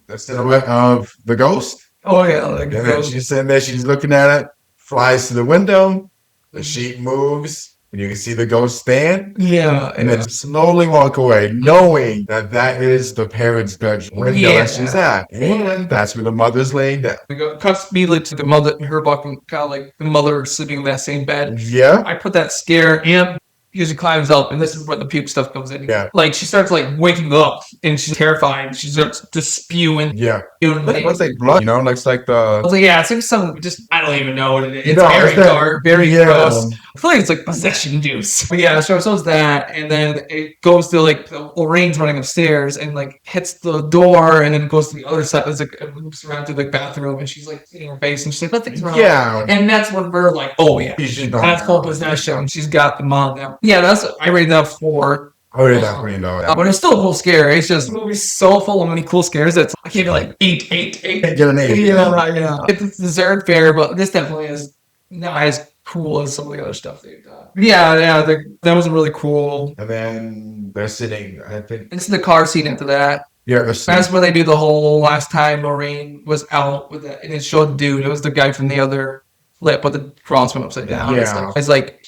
The silhouette of the ghost.
Oh, yeah. Like
and then she's sitting there, she's looking at it, flies to the window, the sheet moves, and you can see the ghost stand.
Yeah.
And then slowly walk away, knowing that is the parents' bedroom window that she's at. And that's where the mother's laying down.
We go cuts immediately to the mother, her walking, kind of like the mother sleeping in that same bed.
Yeah.
I put that scare in She climbs up, and this is where the puke stuff comes in.
Yeah.
Like she starts like waking up, and she's terrified. She starts just spewing.
Yeah.
Like,
What's like blood? You know, like it's like
I
the.
was like, yeah, it's like some just I don't even know what it is. It's
No,
very
it's that-
dark, very
yeah.
gross. I feel like it's like possession juice. But yeah, so it's that, and then it goes to like Lorraine's running upstairs and like hits the door, and then goes to the other side. It's like it loops around to the bathroom, and she's like seeing her face, and she's like, "Nothing's wrong."
Yeah.
And that's when we're like, "Oh yeah, that's full possession. She's got the mom now." Yeah, that's I rated that 4.
I really not really know that.
But it's still a cool scare. It's just the movie's so full of many cool scares that I can't be like 8.
Get an 8.
Yeah, right, yeah. It's deserved fair, but this definitely is not as cool as some of the other stuff they've done. Yeah, that was really cool.
And then they're sitting. I think.
This is the car scene after that.
Yeah, they're sitting.
That's where they do the whole last time Lorraine was out with it, and it showed the dude. It was the guy from the other flip, but the cross went upside down.
Yeah.
It's like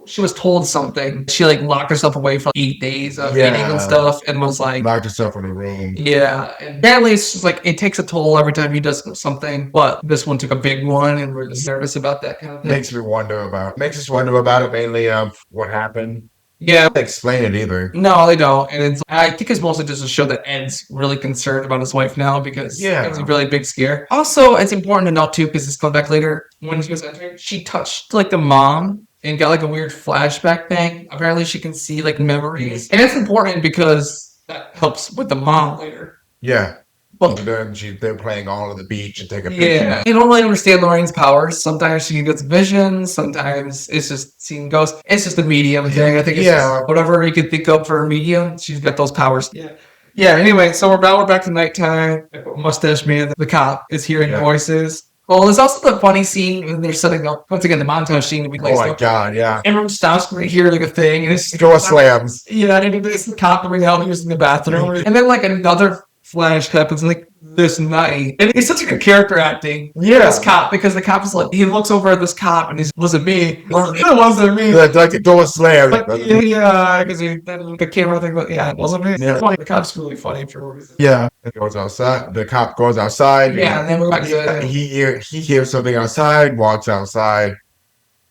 she was told something. She like locked herself away for 8 days of eating and stuff, and was like
Locked herself in a room.
Yeah, and apparently it's just like it takes a toll every time he does something. But this one took a big one, and we're just nervous about that kind of thing.
Makes us wonder about it mainly of what happened.
Yeah,
They don't explain it either.
no, they don't, and I think it's mostly just a show that Ed's really concerned about his wife now because
Yeah.
it was a really big scare. Also, it's important to note too because this comes back later when she was entering. She touched like the mom and got like a weird flashback thing. Apparently, she can see like memories, and it's important because that helps with the mom later.
Yeah.
Well,
Then they're playing all on the beach and take a picture.
yeah, you don't really understand Lorraine's powers. Sometimes she gets visions. Sometimes it's just seeing ghosts. It's just a medium thing. I think it's just whatever you can think of for a medium. She's got those powers. Yeah. Yeah. Anyway, so we're back to nighttime. Mustache man, the cop, is hearing voices. Well, there's also the funny scene when they're setting up once again the montage scene.
Oh my god, yeah.
Everyone stops when they hear like a thing, and it's
Door slams.
yeah, and it's the cop coming out using the bathroom, and then like another flash happens like this night, and it's such a good character acting.
Yeah.
This cop, because the cop is like he looks over at this cop and he's wasn't me, it wasn't me.
Like the door slams.
But yeah, because the camera thing, but yeah, it wasn't me.
Yeah.
The cop's really funny for a reason.
Yeah. It goes outside. The cop goes outside.
Yeah, and then we're back to
He hears something outside, walks outside,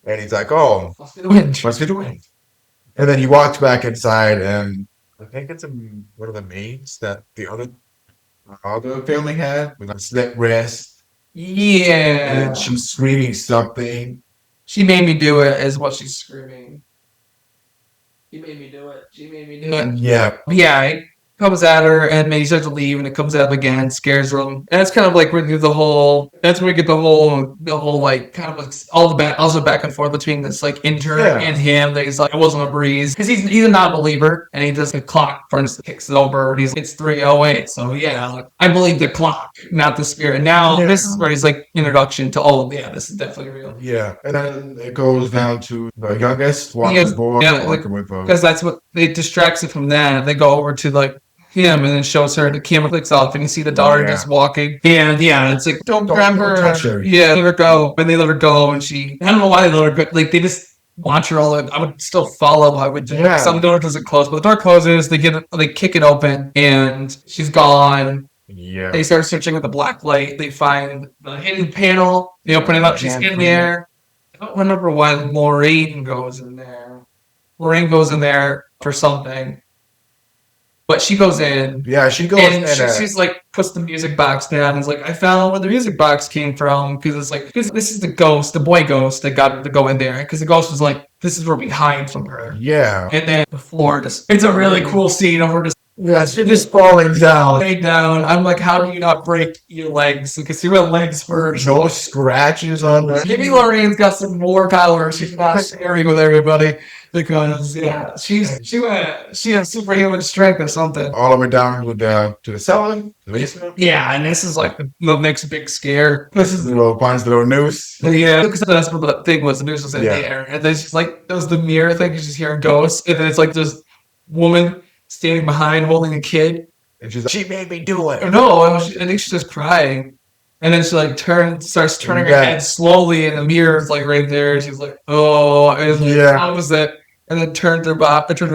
and he's like, "Oh,
must be the wind.
must be the wind." And then he walks back inside, and I think it's one of the maids that the other family had with a slit wrist,
Yeah,
and she's screaming something.
she made me do it, is what she's screaming. She made me do it. She made me do it.
Yeah,
Yeah, it comes at her, and then he starts to leave, and it comes at him again, scares him. And that's kind of like where we do the whole. That's where we get the whole like kind of like all the back and forth between this like intern and him. That he's like, it wasn't a breeze because he's a non-believer, and he does the clock, for instance, kicks it over. And it's 3:08, so yeah, I believe the clock, not the spirit. Now this is where he's like introduction to this is definitely real.
yeah. And then it goes down to the youngest boy working with
because that's what it distracts it from that. They go over to like him, and then shows her the camera clicks off, and you see the daughter just walking. And yeah, it's like don't grab her.
Touch her.
Yeah, let her go. And they let her go, and I don't know why they let her go. Like they just watch her all in. I would still follow. I would.
Yeah.
Some door doesn't close, but the door closes. They kick it open, and she's gone.
Yeah.
They start searching with the black light. They find the hidden panel. They open it up. She's in there. I don't remember why Lorraine goes in there. Lorraine goes in there for something. But she goes in.
Yeah, she goes
and
in.
she's like, puts the music box down and is like, I found where the music box came from. Because this is the ghost, the boy ghost that got her to go in there. Because the ghost was like, this is where we hide from her.
Yeah.
And then the floor it's a really cool scene of her she's just falling down. I'm like, how do you not break your legs? Because you have legs first.
No scratches on her.
Maybe Lorraine's got some more power. She's not sharing with everybody. Because she has superhuman strength or something.
All the way down to the cellar, the basement.
Yeah, and this is like the next big scare. This is
Finds the little noose.
yeah, because that's what the thing was. The noose was in there, and then she's like, there was the mirror thing. She's hearing ghosts, and then it's like this woman standing behind holding a kid.
And she's like, she made me do it.
No, I think she's just crying. And then she like starts turning her head slowly, and the mirror's like right there. She's like, "Oh," and how was that? And then turns her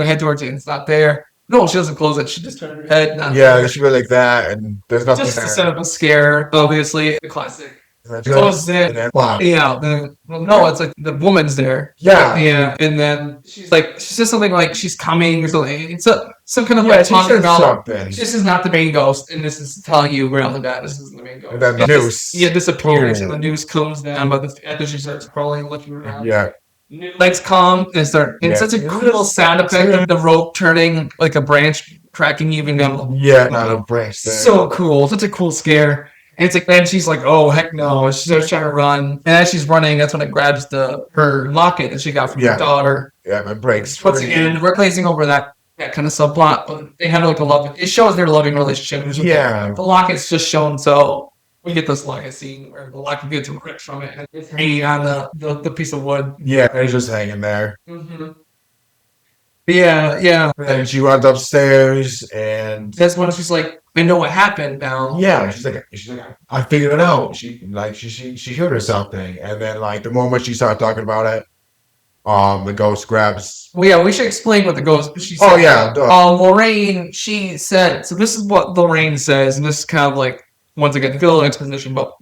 head towards it, and it's not there. No, she doesn't close it. She just turns her head.
She was like that, and there's nothing
just
there.
to set up a scare. Obviously, the classic Closes it.
And then, wow.
Yeah, no, it's like the woman's there.
Yeah.
Yeah, and then she says something like she's coming or something. It's some kind of
Yeah,
like
she
talking
said
about
something.
this is not the main ghost, and this is telling you right off the bat this isn't the main ghost.
And then the noose.
Disappears,
Boom.
and the noose comes down, but after she starts crawling, looking around.
Yeah.
Legs come and start. It's
Yeah.
such a cool sound effect of the rope turning, like a branch cracking even down.
Yeah, not a branch there.
So cool, such a cool scare. And it's like, and she's like, "Oh heck no!" She starts trying to run, and as she's running, that's when it grabs her locket that she got from her daughter.
Yeah, my breaks.
Once again, we're glazing over that kind of subplot, but they have like a love. It shows their loving relationship.
Yeah.
The locket's just shown, so we get this locket scene where the locket gets ripped from it, and it's hanging on the piece of wood.
Yeah, it's just hanging there.
Mm-hmm. Yeah.
And she runs upstairs, and
that's when she's like, "I know what happened now."
yeah, she's like, I figured it out. She heard her something, and then like the moment she started talking about it, the ghost grabs.
Well, yeah, we should explain what the ghost. She said.
Oh yeah,
Lorraine. She said. So this is what Lorraine says, and this is kind of like once again fill exposition. But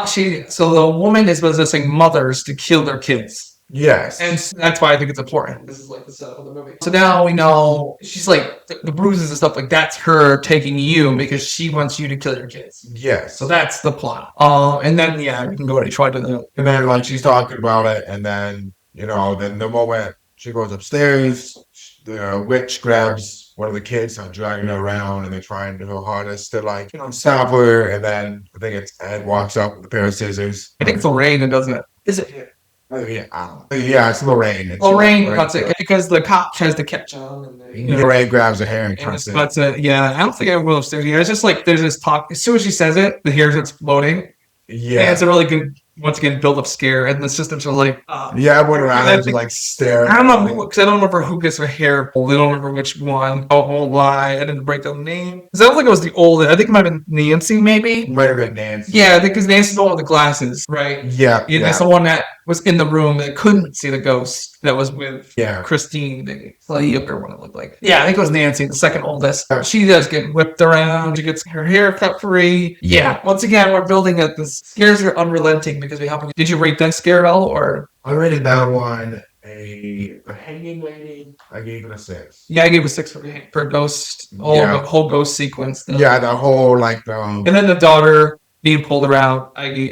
so the woman is possessing mothers to kill their kids.
Yes.
And that's why I think it's important. This is like the setup of the movie. So now we know she's like the bruises and stuff like that's her taking you because she wants you to kill your kids.
Yes.
So that's the plot. And then you can go ahead and try to
and then like she's talking about it, and then then the moment she goes upstairs, the witch grabs one of the kids and dragging her around, and they're trying to her hardest to like stop her, and then I think it's Ed walks up with a pair of scissors.
I think it's Lorraine that does it. Is it?
Yeah, I don't know. Yeah, it's Lorraine.
Lorraine cuts it because the cop tries to catch him. And
Lorraine grabs her hair and cuts it.
Cuts it. Yeah, I don't think I will upstairs. Yeah, it's just like there's this talk. As soon as she says it, the hair's exploding.
Yeah,
and it's a really good, once again, build up scare, and the systems are like,
yeah, I went around and like stare.
I don't know because I don't remember who gets her hair pulled. I don't remember which one. Oh, whole lie. I didn't break down the name because I don't think it was the old. I think it might have been Nancy, maybe.
Might have been Nancy.
Yeah, because Nancy's the one with the glasses, right?
Yeah,
that's the one that was in the room that couldn't see the ghost that was with Christine, the slightly younger one it looked like. Yeah, I think it was Nancy, the second oldest. She does get whipped around. She gets her hair cut free. Yeah. Once again, we're building up this scares are unrelenting because we have. Did you rate that scare at all, or?
I rated that one a hanging lady. I gave it a 6.
Yeah, I gave it a 6 for ghost. The whole ghost sequence.
Yeah, the whole like
and then the daughter being pulled around. I gave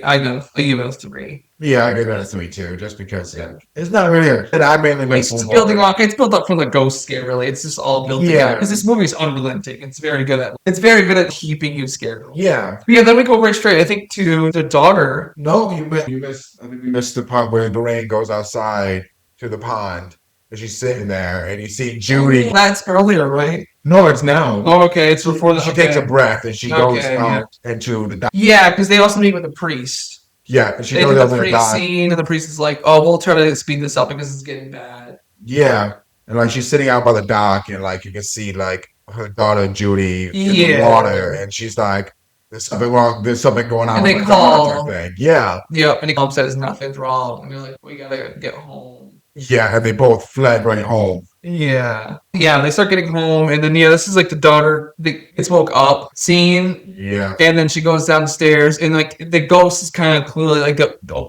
it a 3.
Yeah, I gave it a 3 too, just because it's not really. And I mainly
it's building up. It's built up from the ghost scare. Really, it's just all built together. Because this movie is unrelenting. It's very good at keeping you scared.
Yeah.
Yeah. Then we go right straight. I think to the daughter.
No, you missed. I think you missed the part where Lorraine goes outside to the pond, and she's sitting there, and you see Judy.
That's earlier, right?
No, it's now.
Oh, okay. It's before
she takes a breath and she goes out into the.
Yeah, because they also meet with the priest.
Yeah, and she
goes over the priest scene, and the priest is like, "Oh, we'll try to speed this up because it's getting bad."
Yeah, and like she's sitting out by the dock, and like you can see like her daughter Judy in the water, and she's like, "There's something wrong. There's something going on."
And they call.
Yeah.
Yep, and he comes says nothing's wrong, and they're like, "We gotta get home."
Yeah, and they both fled right home.
Yeah, they start getting home, and then this is like the daughter gets woke up scene.
Yeah,
and then she goes downstairs, and like the ghost is kind of clearly like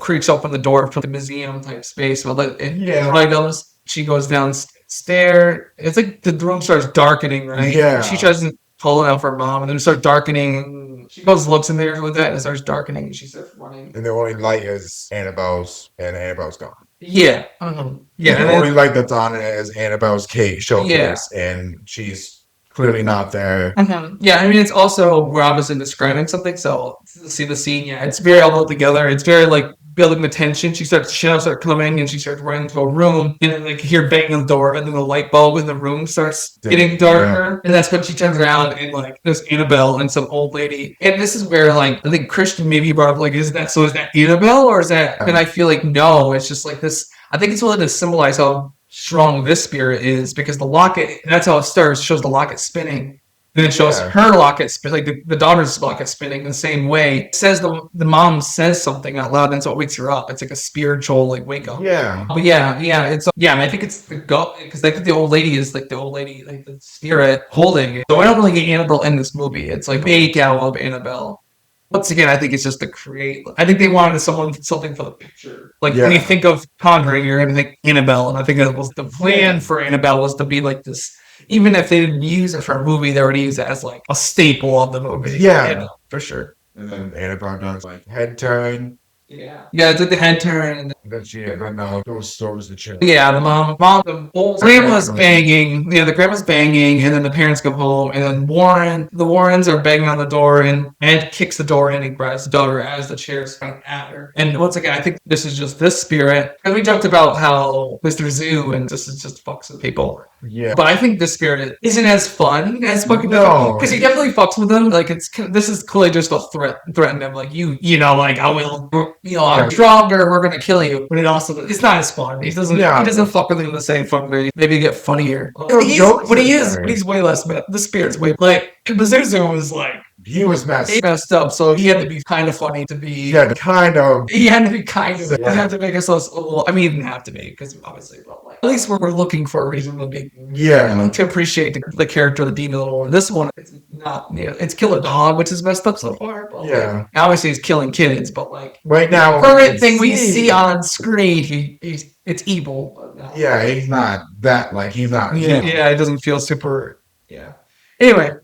creaks open the door from the museum type space. She goes downstairs. It's like the room starts darkening, right?
Yeah,
she tries to pull it out for her mom, and then it starts darkening. She goes looks in there with that, and it starts darkening, and she starts running.
And the only light is Annabelle's, and Annabelle's gone.
Yeah.
Yeah. The only light that's on it is Annabelle's cake showcase, and she's clearly not there.
Yeah, I mean, it's also Rob isn't describing something, so to see the scene, it's very all put together. It's very like building the tension. Shadows start coming, and she starts running into a room, and then like you hear banging on the door, and then the light bulb in the room starts getting darker, and that's when she turns around, and like there's Annabelle and some old lady, and this is where like I think Christian maybe brought up like, is that Annabelle, or is that? And I feel like no, it's just like this. I think it's really to symbolize how strong this spirit is, because the locket, that's how it starts. It shows the locket spinning. Then it shows her locket, like the daughter's locket spinning the same way. It says the mom says something out loud, and so it wakes her up. It's like a spiritual like wake up.
Yeah.
But it's and I think it's the ghost, because I think the old lady is like the spirit holding it. So I don't really get Annabelle in this movie. It's like fake out of Annabelle. Once again, I think it's just to create. I think they wanted something for the picture. Like when you
Yeah.
think of Conjuring, you're gonna think Annabelle, and I think that was the plan for Annabelle was to be like this. Even if they didn't use it for a movie, they would use it as like a staple of the movie.
Yeah.
You know, for sure.
And then Annabelle does like head turn.
Yeah, it's like the head turn, and
Then she then goes throws the chair.
yeah, the whole grandma's banging. Yeah, the grandma's banging, and then the parents come home, and then the Warrens are banging on the door, and Ed kicks the door in and grabs the daughter as the chair's coming at her. And once again, I think this is just this spirit. And we talked about how Mr. Zoo and this is just fucks with people.
Yeah.
But I think this spirit isn't as fun as fucking
No.
because he definitely fucks with them. Like this is clearly just a threaten them. Like you know, like I will, I'm stronger. We're gonna kill you. But it's not as fun. He doesn't fuck with them the same fucking way. Maybe get funnier. But he's way less. The spirit's way like Bazuzu was like.
He was
messed up, so he had to be kind of funny to be.
He had to kind of.
He had to be kind of. He had to make us a little. I mean, he didn't have to be because obviously, but like at least we're looking for a reason to be.
Yeah.
To appreciate the character of the demon a little more. This one, it's not. It's kill a dog, which is messed up so far. But like, obviously, he's killing kids, but like
right now,
the current thing we see on screen, it's evil. But no.
Yeah, he's not that like he's not.
Yeah, it doesn't feel super. Yeah. Anyway.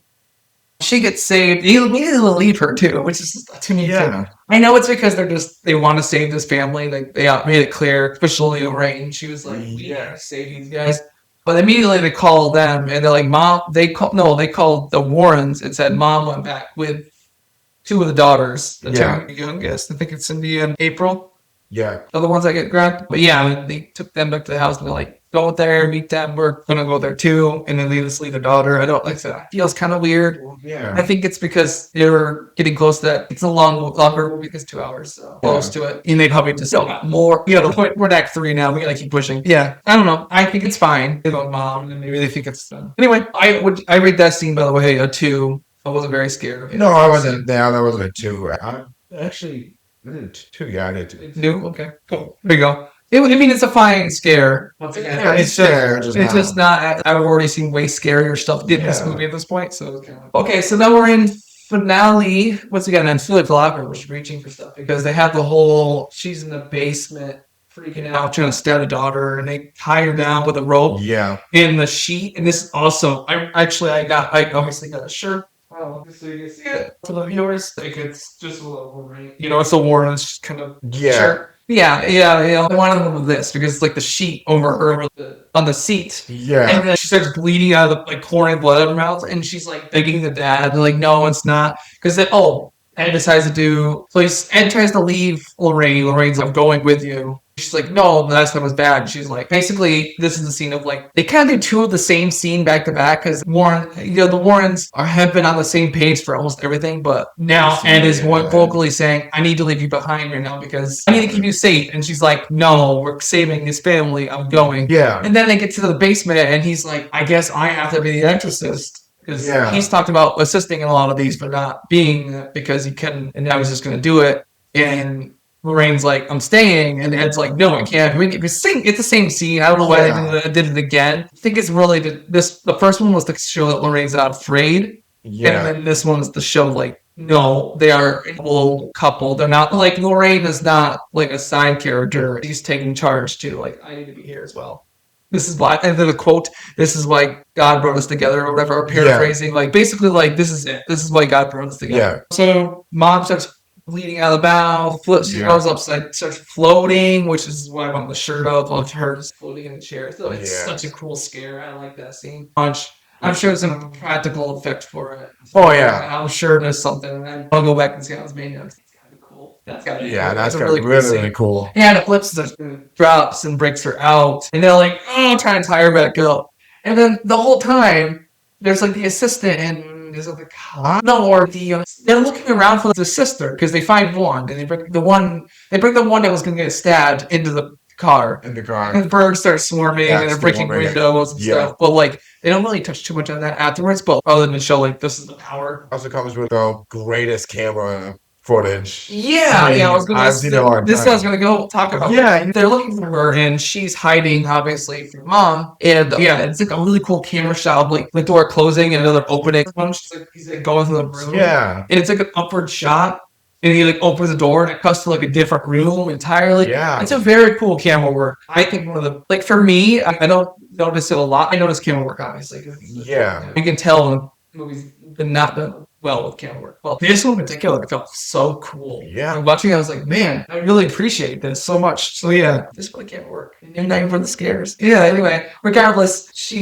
She gets saved. He immediately leave her too, which is to me. Yeah, I know it's because they want to save this family. Like they made it clear, especially Lorraine. She was like, "We gotta save these guys." But immediately they call them and they're like, "Mom." They called the Warrens and said, "Mom went back with two of the daughters, the two youngest. I think it's Cindy and April.
Yeah,
are the ones that get grabbed. But yeah, they took them back to the house and they're like, go there, meet them. We're gonna go there too, and then they just leave the daughter. I don't like that. It feels kind of weird.
Yeah,
I think it's because they were getting close to that. It's a longer movie because 2 hours, so close to it, and they probably just got more. The point we're at Act 3 now. We gotta keep pushing. Yeah, I don't know. I think it's fine. They go mom, and maybe they think it's done. Anyway, I read that scene by the way a 2. I wasn't very scared of it.
No, I wasn't. Yeah, that wasn't a 2. I actually did 2. Yeah, I did 2.
2? Okay, cool. There you go. I mean, it's a fine scare. Once again,
yeah, it's
just not. I've already seen way scarier stuff in this movie at this point. So okay, so now we're in finale. Once again, and Philip Locker was reaching for stuff because they have the whole. She's in the basement, freaking out, trying to stab a daughter, and they tie her down with a rope.
Yeah.
In the sheet, and this also. I obviously got a shirt. Oh, so you can see it for the viewers. Like it's just a little right. It's a Warren. It's just kind of shirt. Yeah. One of them was this because it's like the sheet over her on the seat.
Yeah.
And then she starts bleeding out of the pouring blood out of her mouth, and she's like begging the dad. They're like, no, it's not. Because then, Ed decides to do. So Ed tries to leave Lorraine. Lorraine's like, I'm going with you. She's like, no, the last time was bad. She's like, basically, this is the scene of like, they kind of do 2 of the same scene back to back because the Warrens have been on the same page for almost everything, but now Ed is vocally saying, I need to leave you behind right now because I need to keep you safe. And she's like, no, we're saving his family. I'm going.
Yeah.
And then they get to the basement and he's like, I guess I have to be the exorcist. Because he's talked about assisting in a lot of these, but not being because he couldn't, and I was just going to do it. And Lorraine's like, I'm staying, and Ed's like, no, I can't. It's the same scene. I don't know why I did it again. I think it's really the first one was to show that Lorraine's not afraid, and then this one is to show like, no, they are a whole couple. They're not like Lorraine is not like a side character. She's taking charge too. Like I need to be here as well. This is why, and then the quote, this is why God brought us together, or whatever, or paraphrasing. Like, basically, like, this is it. This is why God brought us together. Yeah. So, mom starts bleeding out of the mouth, she goes upside, starts floating, which is why I want the shirt up of her just floating in the chair. So, it's such a cool scare. I like that scene. I'm sure there's some practical effect for it.
Oh, yeah.
I'm sure there's something. I'll go back and see how it's made. That's gotta be cool.
That's really cool.
Yeah, the flips drops and breaks her out. And they're like, trying to tie her back up. And then the whole time, there's like the assistant and there's like the cop. They're looking around for the sister because they find one. And they bring the one that was going to get stabbed into the car. And the birds start swarming and they're breaking windows and stuff. But like, they don't really touch too much on that afterwards. But other than to show like, this is the power.
Also comes with the greatest camera footage.
I was gonna go talk about. Yeah, they're looking for her, and she's hiding, obviously, from mom. And it's like a really cool camera shot, like the door closing and another opening. He's like going through the room. Yeah, and it's like an upward shot. and he like opens the door and it cuts to like a different room entirely.
Yeah.
It's a very cool camera work. I think one of the like for me, I don't notice it a lot. I notice camera work obviously.
Yeah.
You can tell when movies been not done well with camera work. Well, this one in particular felt so cool.
Yeah.
And watching it, I was like, man, I really appreciate this so much. So yeah, this really can't work. And not even for the scares. Yeah. Anyway, regardless, he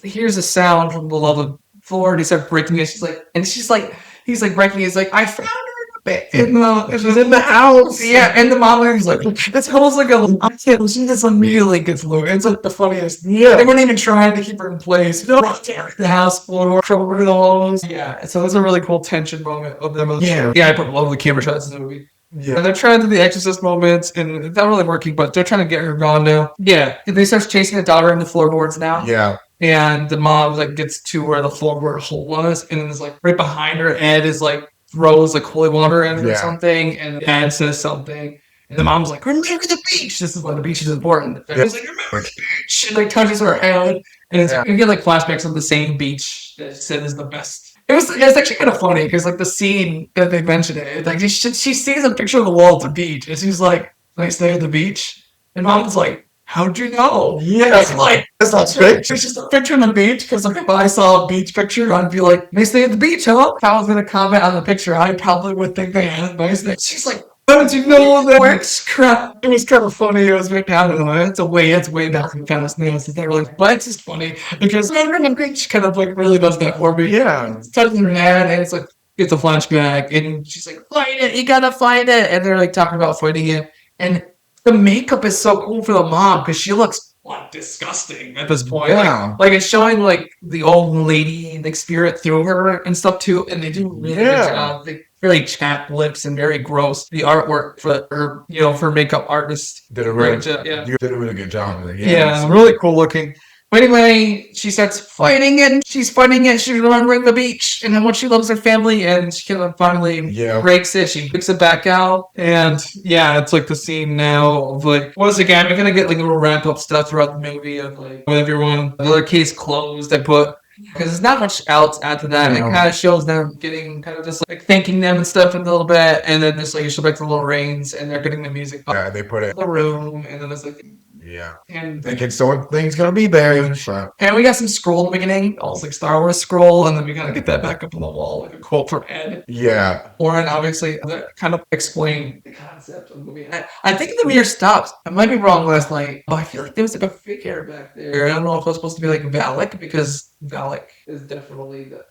hears a sound from below the floor and he starts breaking it. He's like, breaking it. He's like, I found her. She's in the house. Yeah, and the mom is like, that's almost like a kid. She just immediately gets loose. It's like the funniest. Yeah. They weren't even trying to keep her in place. No, the house floor, over the walls. Yeah, so it's a really cool tension moment of them. Yeah, I put all the camera shots in the movie. Yeah. And they're trying to do the exorcist moments, and it's not really working, but they're trying to get her gone now. Yeah. And they start chasing the daughter in the floorboards now.
Yeah.
And the mom like gets to where the floorboard hole was, and then it's like right behind her, Ed is like throws like holy water in or something, and Dad says something, and the mom's like, "Remember the beach." This is why the beach is important. And he's like, "Remember the beach." She like touches her head, and you get like flashbacks of the same beach that said is the best. It's actually kind of funny because like the scene that they mentioned it, like she sees a picture of the wall at the beach, and she's like, "Nice day at the beach," and mom's like, how'd you know? Yeah, it's like, it's not straight. It's just a picture on the beach, because if I saw a beach picture, I'd be like, nice day at the beach, huh? If I was going to comment on the picture, I probably would think they had a nice day. She's like, how did you know that? It's crap. It was kind of funny. It was kind of, it's way back in kind of snails. It's not really, but it's just funny, because the beach kind of like really does that for me. Yeah. It's touching her hand, and it's like, it's a flashback, and she's like, fight it, you gotta fight it. And they're like talking about fighting it. And the makeup is so cool for the mom because she looks like disgusting at this point. Yeah. Like it's showing like the old lady like spirit through her and stuff too, and they do really good job. They very chapped lips and very gross. The artwork for her, for makeup artist
did a really good job with it. Yeah,
really cool looking. But anyway, she starts fighting it, and she's fighting it. She's remembering the beach and how much she loves her family, and she kind of finally breaks it. She picks it back out, and it's like the scene now of like, once again, we're gonna get like little wrap up stuff throughout the movie of like, with everyone, another case closed. I put, because there's not much else after that. It kind of shows them getting kind of just like thanking them and stuff in a little bit, and then just like you show back to the little rains, and they're getting the music.
Yeah, they put it
in the room, and then it's like.
Yeah.
And
thinking something's gonna be there.
And we got some scroll in the beginning, also like Star Wars scroll, and then we gotta get that back up on the wall, like a quote from Ed.
Yeah.
Lauren, obviously, that kind of explained the concept of the movie. I think the meter stops. I might be wrong last night, but I feel like there was like a figure back there. I don't know if it was supposed to be like Valak, because Valak is definitely the,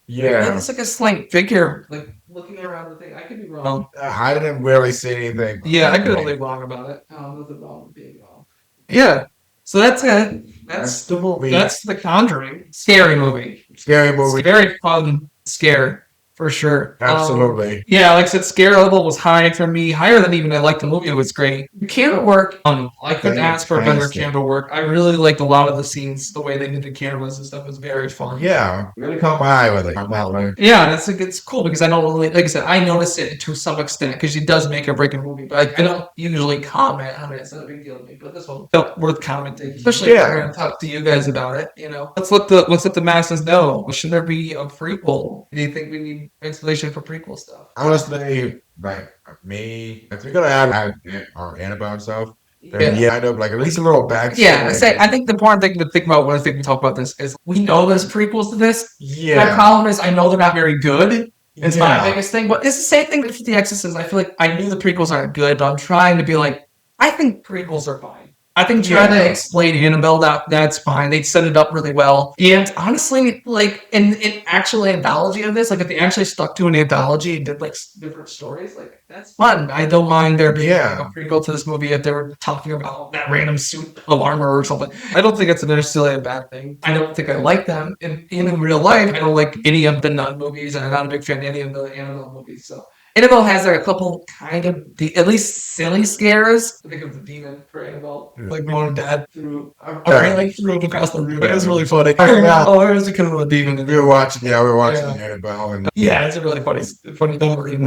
Yeah.
It's like a slight figure, like looking around the thing. I could be wrong.
I didn't really see anything.
Yeah, I could be wrong about it. Nothing wrong with being wrong. Yeah. So that's it. That's the movie. That's The Conjuring. Scary movie.
Scary movie.
It's very fun scare. For sure.
Absolutely.
Yeah, like I said, scare level was high for me. Higher than even I liked the movie. It was great. Camera work. I couldn't ask for better camera work. I really liked a lot of the scenes. The way they did the cameras and stuff was very fun.
Yeah. Really caught my eye with it.
Yeah, it's cool because I don't really, like I said, I notice it to some extent because it does make or break a movie, but I don't usually comment on it. It's not a big deal to me, but this one felt worth commenting. Especially if I'm going to talk to you guys about it, Let's let the masses know. Should there be a prequel? Do you think we need explanation for prequel stuff?
Honestly, like me, if you're gonna add or Annabelle himself, then I'd have like at least a little backstory.
Yeah, I think the important thing to think about when I think we talk about this is we know there's prequels to this.
Yeah.
My problem is I know they're not very good. It's my biggest thing. But it's the same thing with The Exorcist. I feel like I knew the prequels aren't good, but I'm trying to be like, I think prequels are fine. I think trying to explain Annabelle, that's fine. They set it up really well. And honestly, like in actual anthology of this, like if they actually stuck to an anthology and did like different stories, like that's fun. I don't mind there being like a prequel to this movie if they were talking about that random suit of armor or something. I don't think it's necessarily a bad thing. I don't think I like them. In real life, I don't like any of the Nun movies, and I'm not a big fan of any of the Annabelle movies, so. Annabelle has like a couple kind of at least silly scares. I think of the demon for Annabelle, like mom and dad threw him across the room. It was really funny. Oh, it was a kind of a demon.
We were watching Annabelle, and
it's a really funny memory.
It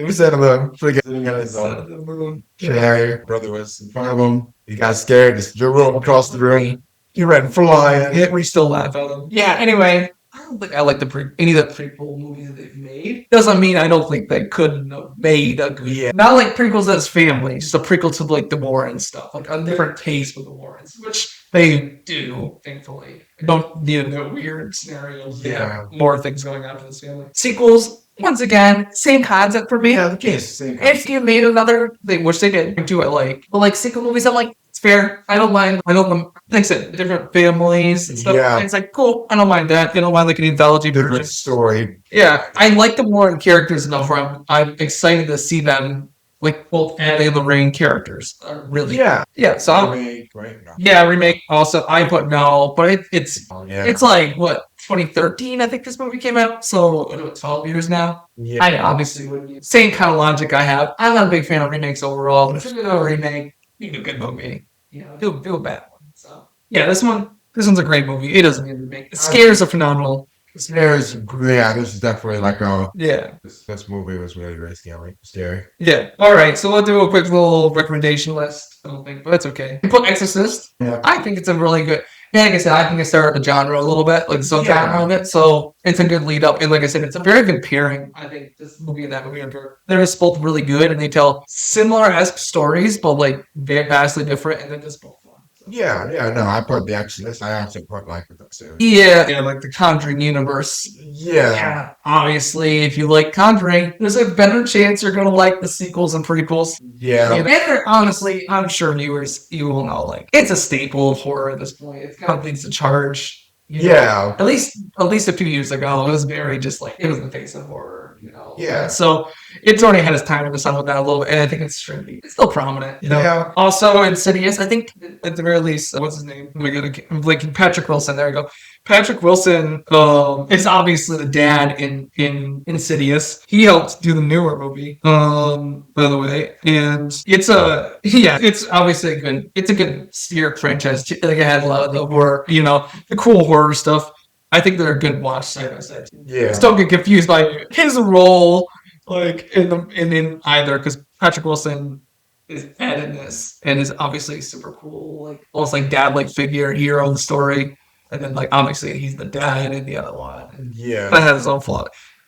was Annabelle sitting on his own chair. Brother was in front of him. He got scared. Just drew across the room. He ran flying.
We still laugh at him. Yeah. Anyway. I don't think I like any of the prequel movies that they've made. Doesn't mean I don't think they couldn't have made a good.
Yeah.
Not like prequels as family, just a prequel to like the Warrens stuff, like a different taste with the Warrens, which they do, thankfully. I don't need no weird scenarios. They have more things going on for this family. Sequels, once again, same concept for me.
Yeah, yes, same
If you made another thing, which they did, do it like, but like sequel movies, I'm like, it's fair. I don't mind. I don't, like I said, different families and stuff.
Yeah.
And it's like, cool. I don't mind that. I don't mind like an anthology
different
version.
story.
Yeah, I like the Warren characters enough where I'm excited to see them like both adding the Rain characters. Really,
Yeah.
yeah. So I'm,
Remake, right? No.
yeah, remake. Also, I put no, but it's
Yeah.
it's like what 2013, I think this movie came out. So 12 years now.
Yeah.
I obviously wouldn't use same kind of logic I have. I'm not a big fan of remakes overall. But if you're gonna do a remake, you do a good movie. You know, do a bad one. So yeah, this one's a great movie. It doesn't need a remake. The scares are phenomenal.
Scares, yeah, this is definitely like a
Yeah.
this movie was really very scary.
Yeah. All right. So we'll do a quick little recommendation list. I don't think, but that's okay. You put Exorcist.
Yeah.
I think it's a really good. Yeah, like I said, I think it started the genre a little bit, like the subgenre
Yeah.
of it. So it's a good lead up, and like I said, it's a very good pairing. I think this movie and that movie they're just both really good, and they tell similar esque stories, but like very vastly different, and then just both fun. So.
Yeah, no, I put the Exorcist. I actually put like the too.
Yeah, like the Conjuring universe.
Yeah.
Obviously, if you like Conjuring, there's a better chance you're gonna like the sequels and prequels.
Yeah.
And they're, honestly, I'm sure viewers, you will know, like it's a staple of horror at this point. It kind of leads to charge. You know?
Yeah.
At least a few years ago, it was very just like it was the face of horror. You know.
Yeah.
So it's already had its time in the sun with that a little bit, and I think it's still prominent. You know.
Yeah.
Also, Insidious, I think at the very least, what's his name? Oh my god, I'm blanking. Patrick Wilson. There you go. Patrick Wilson is obviously the dad in Insidious. He helped do the newer movie, by the way, and it's obviously a good steer franchise. Like it had a lot of the horror, the cool horror stuff. I think they're a good watch side by side.
Yeah.
Just don't get confused by his role, like in either, because Patrick Wilson is Ed in this and is obviously super cool, like almost like dad-like figure, hero in the story. And then, like, obviously, he's the dad in the other one.
Yeah.
That has his own flaw.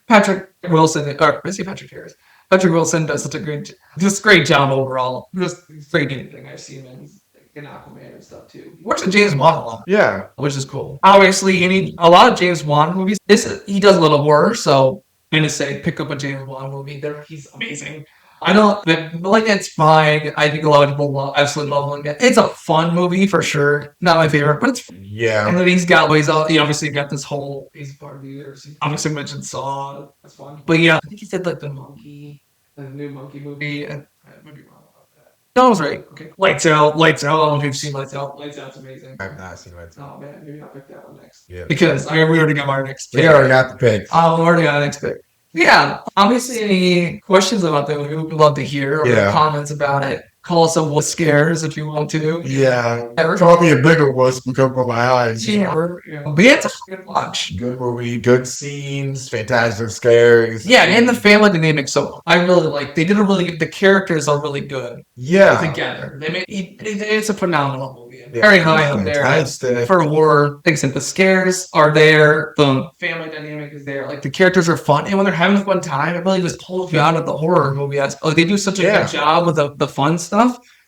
Patrick Wilson, or is he Patrick Harris? Patrick Wilson does such a great job overall. Just great anything I've seen him in Aquaman and stuff too. He works with James Wan a lot.
Yeah.
Which is cool. Obviously, a lot of James Wan movies. He does a little horror, so I'm gonna say pick up a James Wan movie. He's amazing. I don't like that's fine. I think a lot of people absolutely love it. It's a fun movie for sure. Not my favorite, but it's
Yeah.
and then he obviously got this whole he's part of the universe. Obviously mentioned Saw. That's fun. But yeah, I think he said like the new monkey movie, and I might be wrong about that. No, I was right. Okay. Lights Out. I don't know if you've seen Lights Out. Lights Out's amazing.
I've not seen it.
Oh man, maybe I'll pick that one next.
Yeah.
Because we already got our next pick.
We already got the pick.
We already got our next pick. Yeah, obviously, any questions about that, we would love to hear, or comments about it. Call us a what scares if you want to.
Yeah. Probably a bigger wuss because of my eyes.
Yeah. But it's a good watch.
Good movie, good scenes, fantastic scares.
Yeah, and the family dynamic. So I really like. They did the characters are really good.
Yeah.
Together, it's a phenomenal movie. Very high up there for horror. Like I said, the scares are there. The family dynamic is there. Like the characters are fun, and when they're having a fun time, it really just pulls you out of the horror movie. Like they do such a good job with the fun stuff.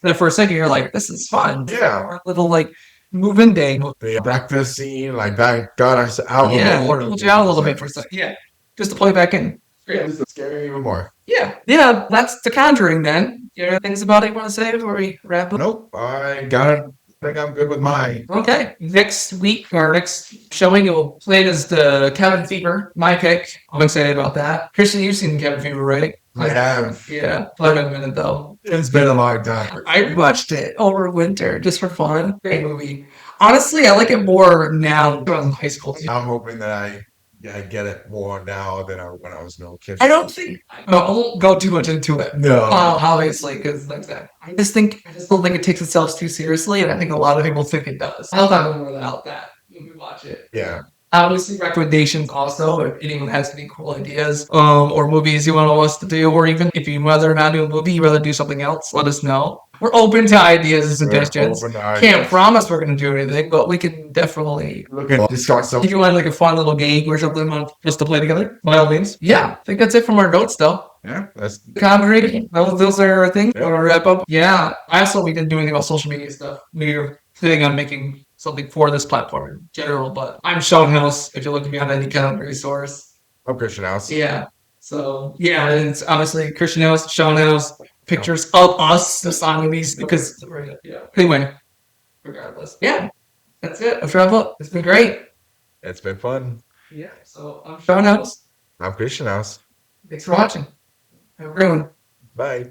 That for a second you're like, this is fun.
Yeah.
Or a little like move-in day.
The breakfast scene, like that got us out.
Yeah, pulled you out a little bit for a second. Yeah, just to play back in.
Yeah, this is scary even more.
Yeah, that's The Conjuring then. You have things about it you want to say before we wrap up?
Nope, I got it. I think I'm good with mine.
Okay, next week, or next showing, you'll play as the Cabin Fever, my pick. I'm excited about that. Christian, you've seen Cabin Fever, right?
I have.
Yeah, probably been a minute though.
It's been a long time.
I watched it over winter just for fun. Great movie. Honestly, I like it more now than I was in high school.
I'm hoping that I get it more now than when I was no kid.
I won't go too much into it.
No.
Obviously, because like that. I just don't think it takes itself too seriously, and I think a lot of people think it does. I'll talk more about that when we watch it.
Yeah.
Obviously, recommendations also, if anyone has any cool ideas or movies you want us to do, or even if you'd rather not do a movie, you'd rather do something else, let us know. We're open to ideas and suggestions.
Open to
Can't
ideas.
promise we're gonna do anything, but we can definitely.
Look at discuss
If
some.
you want like a fun little game or something just to play together, by all means. Yeah, I think that's it from our notes, though.
Yeah, that's
Conjuring. Those are our things.
Yeah.
Want to wrap up? Yeah. I also we didn't do anything about social media stuff. We're sitting on making something for this platform in general, but I'm Sean House. If you're looking beyond any kind of resource.
of Christian House.
Yeah. So yeah, and it's honestly Christian House, Sean House, pictures of us designing these because yeah. Anyway, regardless. Yeah. That's it. Let's wrap up. It's been great.
It's been fun.
Yeah. So I'm Sean House.
I'm Christian House.
Thanks for watching. Have a great one.
Bye.